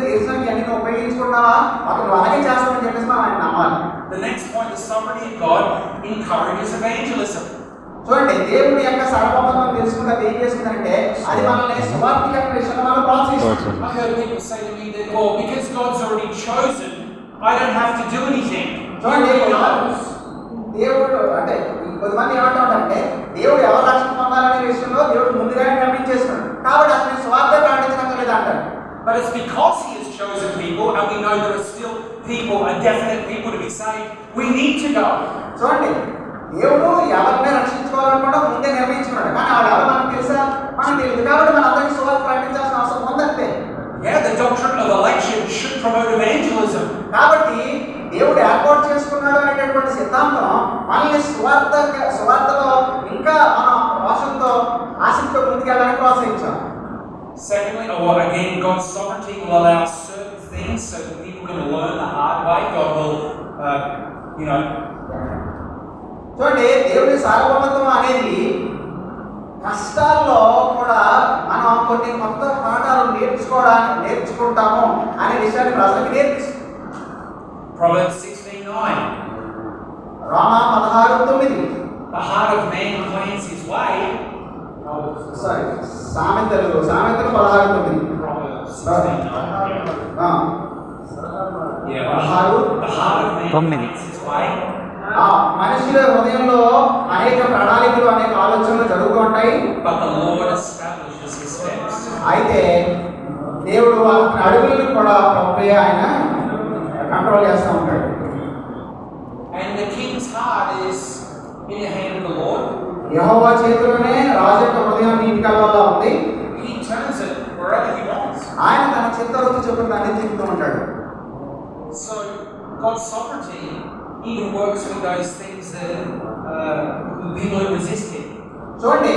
తీర్చడానికి అన్ని ఉపయోగించుకున్నావా, అతను అలాగే చేస్తామని చెప్పేసి మనం ఆయన నమ్మాలి. The next point, the sovereignty of God encourages evangelism. చూడండి, దేవుడి యొక్క సార్వభౌమత్వం తెలుసుకుంటే అది ఏం చేస్తుందంటే అది మనల్ని సువార్థికమైన విషయంలో మనం ప్రోత్సహిస్తుంది. I heard people say to me that, well, because God's already chosen, I don't have to do anything. చూడండి, He knows. దేవుడు అంటే కొంతమంది ఏమంటారంటే దేవుడు ఎవరు రక్షణ పొందాలనే విషయంలో దేవుడు ముందుగానే నిర్ణయించేస్తున్నాడు కాబట్టి అసలు స్వార్థ ప్రకటించడం లేదు అంటారు. But it's because He has chosen people, and we know there are still people, a definite people to be saved. We need to go. చూడండి, దేవుడు ఎవరిని రక్షించుకోవాలనుకుంటా ముందే నిర్ణయించుకున్నాడు, కానీ వాళ్ళు ఎవరు మనకు తెలుసా? మనకు తెలియదు. కాబట్టి మన అందరికీ సువార్త ప్రకటించాల్సిన అవసరం ఉందంతే. Yeah, the doctrine of election should promote evangelism. కాబట్టి దేవుడు ఏర్పాటు చేసుకున్నాడు అనేటటువంటి సిద్ధాంతం మనల్ని సువార్తలో ఇంకా మనం రోషంతో ఆసక్తితో ముందుకెళ్ళడానికి ప్రోత్సహించాలి. Secondly, or again, God's sovereignty will allow certain things so that people can learn the hard way. God will, చూడండి, దేవుడి సార్వభౌమత్వం అనేది కష్టాల్లో కూడా మనం కొన్ని కొత్త పాఠాలు నేర్చుకుంటాము అనే విషయాన్ని ప్రజలకు నేర్పిస్తుంది. Proverbs 16:9. Roma 16:9. The heart of man plans his way. సామెతలు 16:9. Proverbs 16:9. Yeah. The heart of man plans his way. మనుషుల హృదయంలో అనేక ప్రణాళికలు అనేక ఆలోచనలు జరుగుతూ ఉంటాయి. But the Lord establishes his steps. అయితే దేవుడు అతని అడుగులను కూడా ప్రభువే ఆయన కంట్రోల్ చేస్తూ ఉంటాడు. And the king's heart is in the hand of the Lord. యెహోవా చేతిలోనే రాజు యొక్క హృదయం నీటి కలవలా ఉంది. He turns it wherever he wants. ఆయన తన చిత్తవృత్తి చొప్పున దాన్ని తిప్పుతూ ఉంటాడు. So God's sovereignty even works with those things that people are resisting. చూడండి,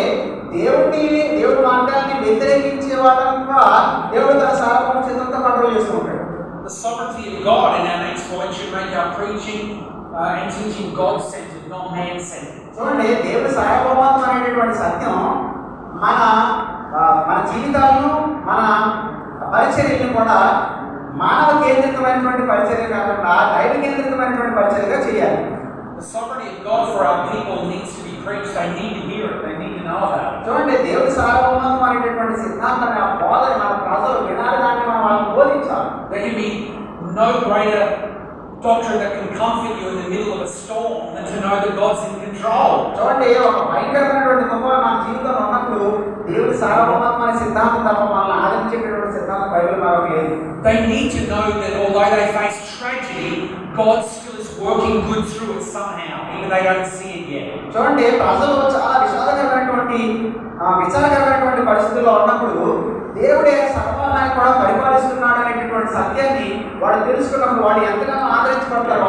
దేవుడి మార్గాన్ని వ్యతిరేకించే వాళ్ళని కూడా దేవుడు తన సార్వభౌమ చిత్తంతో కంట్రోల్ చేస్తూ ఉంటాడు. The sovereignty of God in our next point should make our preaching and teaching God-centered, not man-centered. చూడండి, దేవుడి సార్వభౌమత్వం అనేటటువంటి సత్యం మన జీవితాలను మన పరిచర్యలను కూడా మానవ కేంద్రితమైనటువంటి పరిచర్య కాకుండా దైవ కేంద్రితమైనటువంటి పరిచర్యగా చేయాలి. The sovereignty of God for our people needs to be preached. They need to hear it. They need to know about it. చూడండి, దేవుడి సార్వభౌమత్వం అనేటటువంటి సిద్ధాంతాన్ని ఆ బోధన మన ప్రజలు వినాలి, దాన్ని మనం వాళ్ళకి బోధించాలి. There can be no greater doctrine that can comfort you in the middle of a storm than to know that God's in control. చూడండి, ఒక భయంకరమైనటువంటి తుఫాను మన జీవితంలో ఉన్నప్పుడు దేవుడి సార్వభౌమత్వం అనే సిద్ధాంతం తప్ప మనల్ని ఆదరించేటటువంటి సిద్ధాంతం బైబిల్ మనకు లేదు. They need to know that although they face tragedy, God still is working good through it somehow, even they don't see it yet. చూడండి, ప్రజలు చాలా విచారకరమైనటువంటి పరిస్థితుల్లో ఉన్నప్పుడు దేవుడే సర్వాన్ని కూడా పరిపాలిస్తున్నాడు అనేటటువంటి సత్యాన్ని వాళ్ళు తెలుసుకున్నప్పుడు వాళ్ళు ఎంతగానో ఆదరించబడతారు.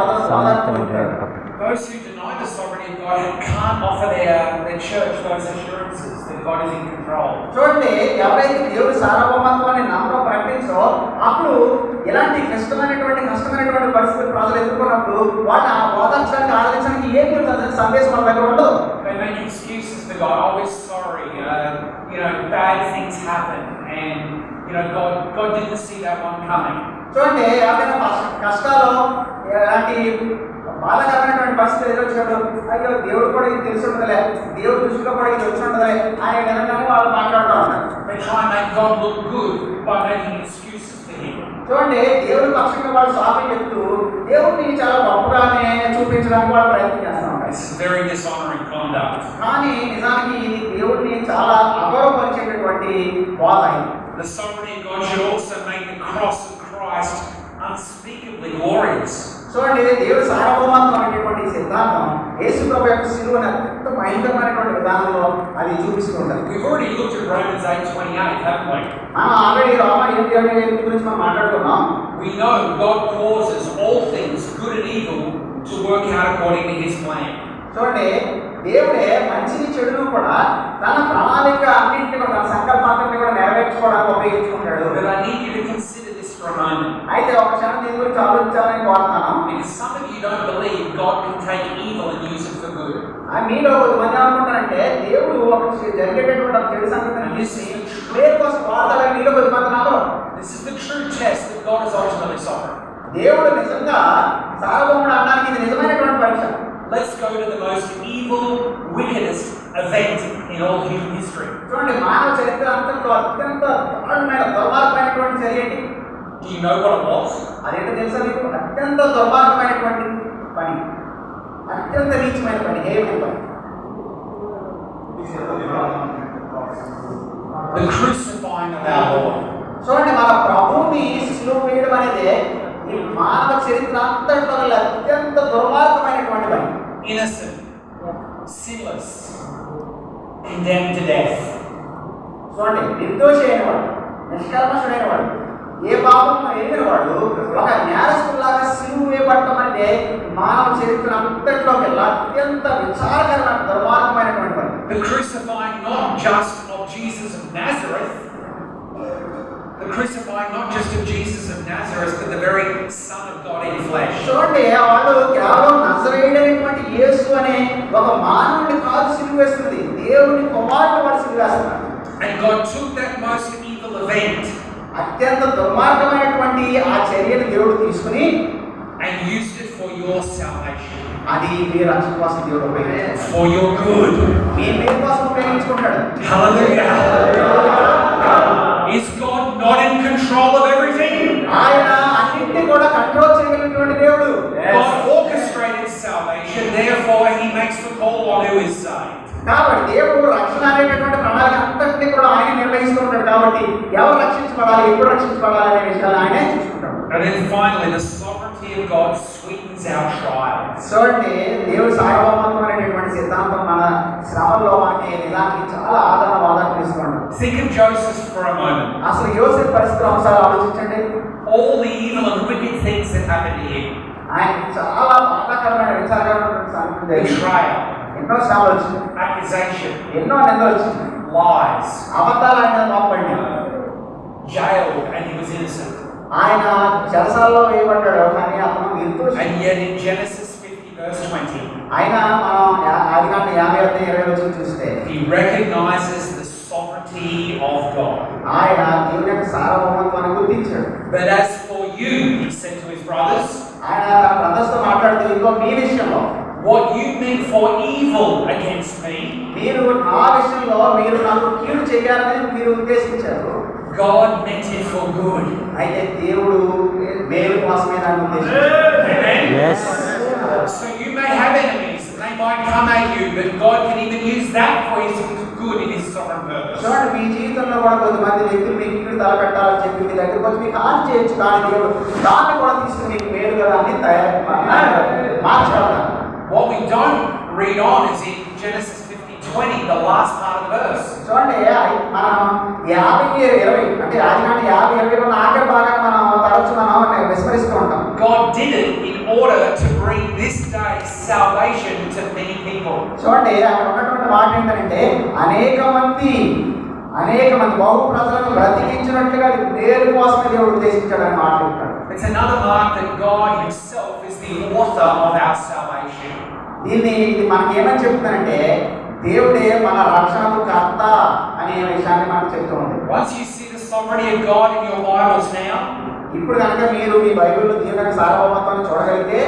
Those who deny the sovereignty of God can't offer their church those assurances that God is in control. చూడండి, ఎవరైతే దేవుడి సార్వభౌమత్వాన్ని నమ్మకం ప్రకటించో అప్పుడు ఇలాంటి కష్టమైనటువంటి పరిస్థితులు ప్రజలు ఎదుర్కొన్నప్పుడు వాళ్ళని ఓదార్చడానికి ఆదరించడానికి ఏం చెప్తారు సందేశం మన దగ్గర ఉండదు. They make excuses for God. Oh, we're sorry. Bad things happen, and God didn't see that one coming. చూడండి, ఎవరైనా కష్టాలు ఇలాంటి బాధాకరమైనటువంటి పరిస్థితులు ఎదురొచ్చినప్పుడు అయ్యో దేవుడు కూడా ఇది తెలిసి ఉండదులే, దేవుడి దృష్టిలో కూడా ఇది వచ్చి ఉండదులే అనే విధంగా వాళ్ళు మాట్లాడుతూ ఉంటారు. They try and make God look good by making excuses for Him. చూడండి, దేవుడి పక్షంగా వాళ్ళు సాకులు చెప్తూ దేవుడిని చాలా గొప్పగానే చూపించడానికి వాళ్ళు ప్రయత్నం చేస్తూ ఉంటారు. This is very dishonoring conduct. కానీ నిజానికి ఇది దేవుడిని చాలా అగౌరవపరిచేటటువంటి బోధ. The sovereignty of God should also make the cross of Christ unspeakably glorious. చూడండి, దేవుడి సార్వభౌమత్వం అనేటువంటి సిద్ధాంతం యేసు ప్రభు యొక్క శిలువను అత్యంత భయంకరమైనటువంటి విధానంలో అది చూపిస్తుంటారు. We've already looked at Romans 8:28, haven't we? మనం ఆల్రెడీ రోమా 8:28 గురించి మనం మాట్లాడుకున్నాం. We know God causes all things, good and evil, to work out according to His plan. చూడండి, దేవుడే మంచిని చెడును కూడా తన ప్రణాళిక అన్నింటినీ కూడా తన సంకల్పాన్ని కూడా నెరవేర్చుకోవడానికి ఉపయోగించుకుంటాడు. But I need you to consider this for a moment. అయితే ఒక క్షణం దీని గురించి ఆలోచించాలని కోరుతున్నాను. Because some of you don't believe God can take evil and use it for good. మీలో కొంతమంది అనుకుంటారంటే దేవుడు ఒక జరిగేటటువంటి ఒక చెడు సంగతిని తీసి దేవుడి కోసం వాడతాడని మీలో కొంతమంది నమ్మరు. This is the true test that God is ultimately sovereign. దేవుడు నిజంగా సార్వభౌముడు అనడానికి ఇది నిజమైనటువంటి పరీక్ష. Let's go to the most evil, wickedest, event in all human history. చూడండి, మానవ చరిత్ర అంతట్లో అత్యంత దారుణమైన దుర్మార్గమైనటువంటి చర్య ఏంటి? Do you know what it was? అదేంటో తెలుసా మీకు? అత్యంత దుర్మార్గమైనటువంటి పని, అత్యంత నీచమైన పని, ఏమైనా పని. The crucifying of our Lord. చూడండి, మన ప్రభువుని శిలువ వేయడం అనేది ఈ మానవ చరిత్ర అంతట్లో అత్యంత దుర్మార్గమైనటువంటి పని. Innocent, sinless, condemned to death. చూడండి, నిర్దోషి అయినవాడు, నిష్కల్మషుడైన వాడు, ఏ పాపం ఎరిగిన వాడు ఒక నేరస్తులాగా సిలువ వేయబడటం అంటే మానవ చరిత్ర అంతట్లోకి అత్యంత విచారకరమైన దుర్మార్గమైనటువంటి పని. The crucifying not just of Jesus of Nazareth, the crucifying not just of Jesus of Nazareth, but the very Son of God in flesh. చూడండి, వాళ్ళు కేవలం నజరేయుడైనటువంటి యేసు అనే ఒక మానవుడిని కాదు సిలువ వేస్తుంది, దేవుని కుమారుని వాడు సిలువ వేస్తున్నారు. And God took that most evil event అత్యంత దుర్మార్గమైనటువంటి ఆ చర్యను దేవుడు తీసుకుని and used it for your salvation, అది మీ రక్షణ కోసం దేవుడు ఉపయోగించాడు, for your good. మీ మేలు కోసం ఉపయోగించుకుంటాడు. Hallelujah. Is God not in control of everything? ఆయన అన్నింటినీ కూడా కంట్రోల్ చేయగలిగినటువంటి దేవుడు. God orchestrated salvation, therefore He makes the call on who is saved. కాబట్టి దేవుడు రక్షణ అనేటటువంటి ప్రణాళిక అంతటినీ కూడా ఆయన నిర్వహిస్తూ ఉంటాడు. కాబట్టి ఎవరు రక్షించబడాలి, ఎప్పుడు రక్షించబడాలి అనే విషయాలు ఆయనే చూసుకుంటాడు. And then finally, the sovereignty of God sweetens our trials. చూడండి, దేవుడు సార్వభౌమత్వం అనేటటువంటి సిద్ధాంతం మన శ్రమల్లో మనకి నిజానికి చాలా ఆదరణ వాదన ఇస్తూ ఉంటాడు. Think of Joseph for a moment. అసలు యోసేపు పరిస్థితుల అంశాలు ఆలోచించండి. All the evil and wicked things that happened to him. ఆయన చాలా బాధాకరమైన విచారకరమైనటువంటి సంగతి. Betrayal, ఎన్నో శ్రమలు వచ్చింది, accusation, ఎన్నో నిందలు వచ్చింది, lies, అబద్ధాలు ఆయన మోపబడి jailed, and he was innocent. ఆయన చెరసాలలో వేయబడ్డాడు, కానీ అతను నిర్దోషి. And yet in Genesis 50 verse 20, ఆయన మనం ఆదికాండం 50:20 చూస్తే he recognizes the sovereignty of God. ఆయన దేవుని యొక్క సార్వభౌమత్వాన్ని గుర్తించాడు. But as for you, he said to his brothers, ఆయన తన బ్రదర్స్తో మాట్లాడుతూ, ఇంకో మీ విషయంలో what you meant for evil against me, మీరు నా విషయంలో మీరు నాకు కీడు చేయాలని మీరు ఉద్దేశించారు, God meant it for good. అయితే దేవుడు మేలు కోసమే దాన్ని ఉద్దేశించాడు. Amen? Yes. So you may have enemies and they might come at you, but God can even use that for His good in His sovereign purpose. చూడండి, మీ జీవితంలో కూడా కొంతమంది వ్యక్తులు మీకు కీడు తలపెట్టాలని చెప్పి మీ దగ్గరకు వచ్చి మీకు హాని చేయొచ్చు, కానీ దేవుడు దాన్ని కూడా తీసుకుని మీకు మేలుగా దాన్ని మార్చగలరు. What we don't read on is in Genesis 50:20, the last part of the verse. చూడండి, మనం 50:20 అంటే ఆదికాండం 50:20 ఆఖరి భాగాన్ని మనం తరచు మనం విస్మరిస్తూ ఉంటాం. God did it in order to bring this day's salvation to many people. చూడండి, అక్కడ ఉన్నటువంటి మాట ఏంటంటే అనేక మంది బహు ప్రజలను బ్రతికించినట్లుగా దేవుడి కోసమే దేవుడు ఉద్దేశించాడని మాట్లాడతాడు. It's another mark that God Himself is the author of our salvation. ఇది మనకి ఏమని చెప్తానంటే దేవుడే మన రక్షణకు కర్త అనే విషయాన్ని మనకు చెప్తూ ఉంది. Once you see the sovereignty of God in your Bibles now, ఇప్పుడు కనుక మీరు మీ బైబిల్లో దేవుని యొక్క సార్వభౌమత్వాన్ని చూడగలిగితే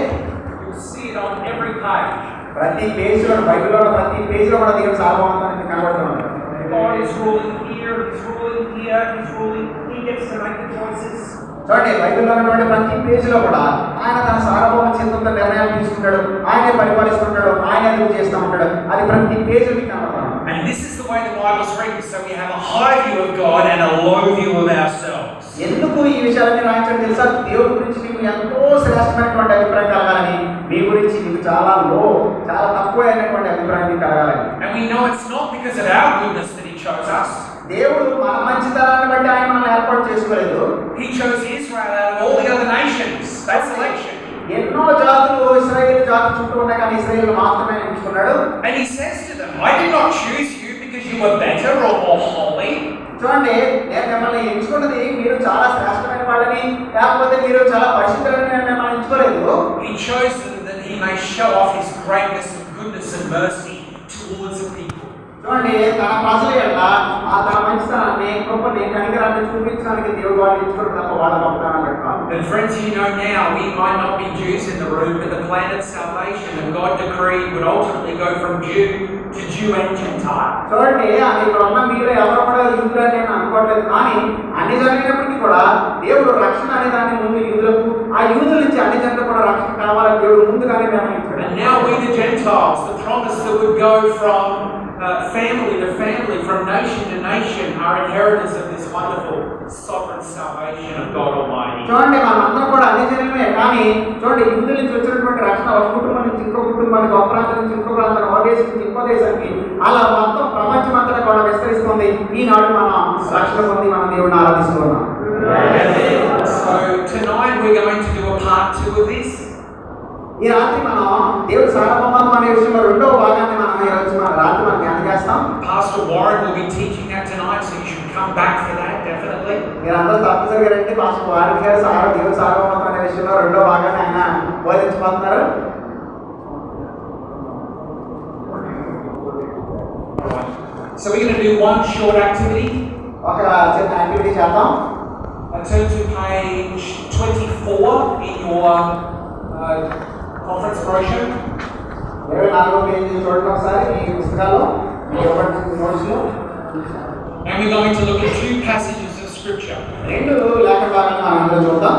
you'll see it on every page. ప్రతి పేజీలో బైబిల్లో ప్రతి పేజీలో కూడా దేవుని సార్వభౌమత్వాన్ని కనబడుతూ ఉంటుంది. God is ruling here, He's ruling here, He's ruling. He gets to make the choices. చూడండి, బైబిల్లో ఉన్నటువంటి ప్రతి పేజీలో కూడా ఆయన తన సార్వభౌమ చిత్తంతో నిర్ణయాలు తీసుకుంటాడు, ఆయనే పరిపాలిస్తుంటాడు, ఆయన ఎందుకు చేస్తూ ఉంటాడు, అది ప్రతి పేజీ మీకు కనబడుతుంది. And this is the way the Bible is written, so we have a high view of God and a low view of ourselves. ఎందుకు ఈ విషయాలన్నీ రాయించడం తెలుసా? దేవుడి గురించి మీకు ఎంతో శ్రేష్టమైనటువంటి అభిప్రాయం కలగాలని, మీ గురించి మీకు చాలా తక్కువ అయినటువంటి అభిప్రాయం మీకు కలగాలని. And we know it's not because of our goodness that He chose us. దేవుడు మన మంచితనాన్ని బట్టి ఆయన మనల్ని ఏర్పాటు చేసుకోలేదు. He chose Israel out of all the other nations. That's election. ఎన్నో జాతులు ఇశ్రాయేలు జాతి చుట్టూ ఉన్నాయి, కానీ ఇశ్రాయేలు మాత్రమే ఎంచుకున్నాడు. And He says to them, I did not choose you because you were better or more holy. చూడండి, నేను మిమ్మల్ని ఎంచుకున్నది మీరు చాలా శ్రేష్టమైన వాళ్ళని, లేకపోతే మీరు చాలా పరిశుద్ధులని నేను మిమ్మల్ని ఎంచుకోలేదు. He chose them that He may show off His greatness and goodness and mercy towards the people. చూడండి, తన ప్రజల యొక్క తన మంచితనాన్ని కృపని కనికరాన్ని చూపించడానికి దేవుడు వాళ్ళు ఇచ్చుకోవడం తప్ప వాళ్ళ గొప్పతనం పెట్టాలి. And friends, you know now we might not be Jews in the room, but the plan of salvation that God decreed would ultimately go from Jew to Jew and Gentile. చూడండి, ఇక్కడ ఉన్న మీరు ఎవరు కూడా యూదులు అని నేను అనుకోవట్లేదు, కానీ అన్ని జరిగినప్పటికీ కూడా దేవుడు రక్షణ అనే దాన్ని ముందు యూదులకు, ఆ యూదుల నుంచి అన్ని జనులకు కూడా రక్షణ కావాలని దేవుడు ముందుగానే నిర్ణయించాడు. And now we the Gentiles, the promise that would go from family to family, from nation to nation, are inheritors of this wonderful sovereign salvation of God Almighty. చూడండి, మనందరం కూడా అన్ని జనులమే, కానీ చూడండి యూదుల నుంచి వచ్చినటువంటి రక్షణ ఒక కుటుంబం నుంచి ఇంకో కుటుంబానికి, ఒక ప్రాంతం నుంచి ఇంకో ప్రాంతానికి, ఒక దేశం నుంచి ఇంకో దేశానికి, అలా మొత్తం ప్రపంచం అంతా కూడా విస్తరిస్తుంది. ఈనాడు మనం రక్షణ పొంది మన దేవుడిని ఆరాధిస్తున్నాం. So tonight we're going to do a part 2 of this. ఈ రాత్రి మనం దేవుడి సార్వభౌమత్వం అనే విషయంలో రెండవ భాగాన్ని మనం ఈ రోజు మన రాత్రి మనం ధ్యానం చేస్తాం. Pastor Warren will be teaching that tonight, so you should come back for that definitely. మీరందరూ తప్పనిసరిగా రండి. పాస్టర్ వారిని గారు దేవుడి సార్వభౌమత్వం అనే విషయంలో రెండవ భాగాన్ని ఆయన బోధించబోతున్నారు. So we're going to do one short activity. ఒక చిన్న యాక్టివిటీ చేద్దాం. Turn to page 24 in your conference brochure. 24వ పేజీ చూడండి ఒకసారి ఈ పుస్తకాల్లో మీ ఇవ్వబడిన నోట్స్లో. And we're going to look at 2 passages of scripture. రెండు లేఖన భాగాలను మనం ఇందులో చూద్దాం.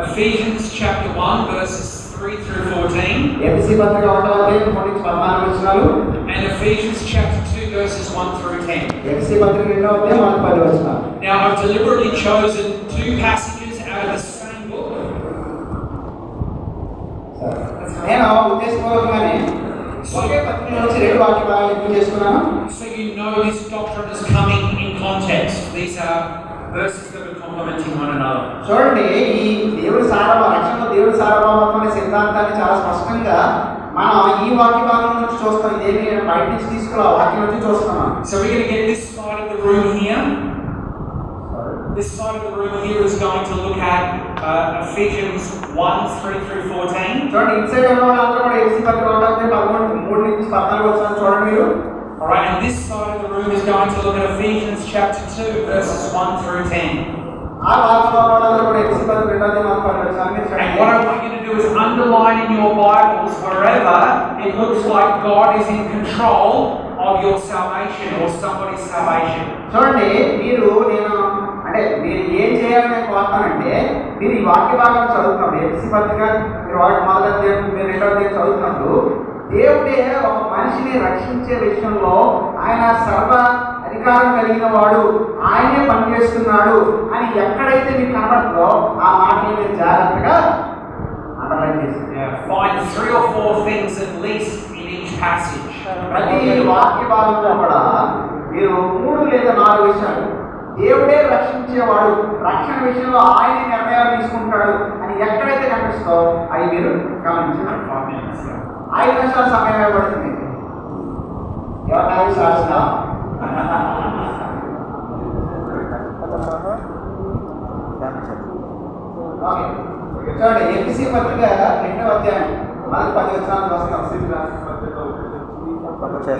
Ephesians chapter 1 verses 3 through 14. ఎఫెసీ పత్రిక 1వ అధ్యాయం 1 నుంచి 14 వచనాలు. And Ephesians chapter 2 verses 1 through 10. ఎఫెసీ పత్రిక 2వ అధ్యాయం 1 10 వచనాలు. Now I've deliberately chosen 2 passages out of the same book. నేను ఉద్దేశపూర్వకంగానే ఒకే పత్రిక నుంచి రెండు వాక్య భాగాలు ఎంపిక చేసుకున్నాను. So you know this doctrine is coming in context. These are verses that are complementing one another. చూడండి, ఈ దేవుడి రక్షణలో దేవుడి సార్వభౌమత్వం అనే సిద్ధాంతాన్ని చాలా స్పష్టంగా మనం ఈ వాక్య భాగం నుంచి చూస్తాం. ఇదేమి నేను బయట నుంచి తీసుకుని ఆ వాక్యం నుంచి చూస్తున్నాను. So we're going to get this side of the room here. This side of the room here is going to look at Ephesians 1 3 through 14. చూడండి, ఇన్సైడ్ ఉన్న వాళ్ళందరూ కూడా ఎఫెసీ పత్రిక 1వ అధ్యాయం 3 నుంచి 14 వచనాలు చూడండి మీరు. Alright, and this side of the room is going to look at Ephesians chapter 2 verses 1 through 10. ఆ భాగంలో వాళ్ళందరూ కూడా ఎఫెసీ పత్రిక 2వ అధ్యాయం 1 వచనాలు మీరు And చూడండి. what I want you to do is underline in your Bibles wherever it looks like God is in control of your salvation or somebody's salvation. చూడండి, మీరు మీరు ఏం చేయాలని నేను కోరుతానంటే, మీరు ఈ వాక్య భాగం చదువుతున్నప్పుడు ఎఫెసీ పత్రిక మీరు మొదటి అధ్యాయం మీరు 2వ అధ్యాయం చదువుతున్నప్పుడు దేవుడే ఒక మనిషిని రక్షించే విషయంలో ఆయన సర్వ అధికారం కలిగిన వాడు, ఆయనే పనిచేస్తున్నాడు అని ఎక్కడైతే మీకు కనబడుతుందో ఆ మాటలు మీరు జాగ్రత్తగా అండర్లైన్ చేస్తారు. Find 3 or 4 things at least in each passage. ప్రతి వాక్య భాగంలో కూడా మీరు 3 లేదా 4 విషయాలు, దేవుడే రక్షించేవాడు, రక్షణ విషయంలో ఆయనే నిర్ణయాలు తీసుకుంటాడు అని ఎక్కడైతే కనిపిస్తుందో అవి మీరు గమనించాలి. 5 నిమిషాల సమయం ఇవ్వబడుతుంది. ఎవరు సాక్షిగా చూడండి, ఎఫెసీ పత్రిక 2వ అధ్యాయం 10 వచనాలు వస్తాం.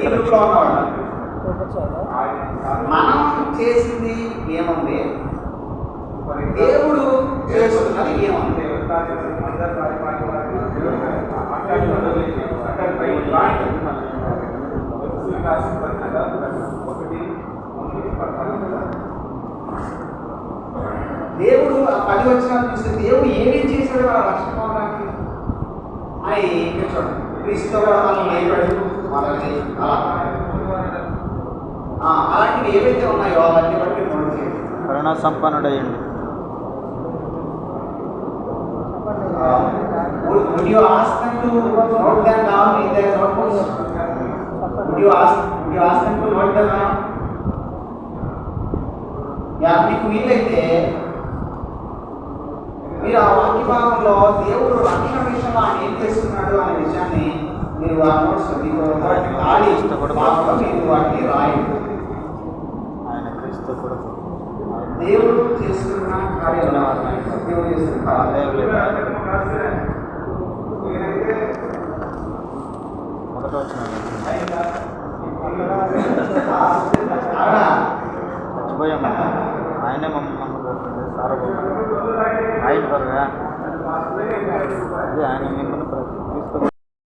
ఈ గ్రూప్లో ఉన్నవాళ్ళు మనం చేసింది ఏముంది, దేవుడు చేస్తున్నది ఏముంది. దేవుడు ఆ 10 వచనాలు చూస్తే దేవుడు ఏమేం చేశాడు వాళ్ళ రక్షణ పొందడానికి అని మీరు చూడండి. క్రీస్తుతో కూడా మనల్ని లేపాడు, మనల్ని అలాంటివి ఏవైతే ఉన్నాయో అవన్నీ బట్టి నోట్ చేయండి. కరుణా సంపన్నుడయ్యండి. Would you ask them to note them down in their notebooks? Would you ask them to note them down? మీకు వీలైతే మీరు ఆ వాక్య భాగంలో దేవుడు రక్షణ విషయంలో ఆయన ఏం చేస్తున్నాడు అనే విషయాన్ని మీరు ఆ నోట్స్ మీకు ఖాళీ భాగంలో మీరు వాటిని రాయండి. ఆయన క్రీస్తు కొడుకు. దేవుడు చేస్తున్న కార్యాలు, దేవుడు చేస్తున్న కార్యాలు మొదట వచ్చిన ఆయనే మమ్మల్ని సార్వభౌమ ఆయన త్వరగా అదే ఆయన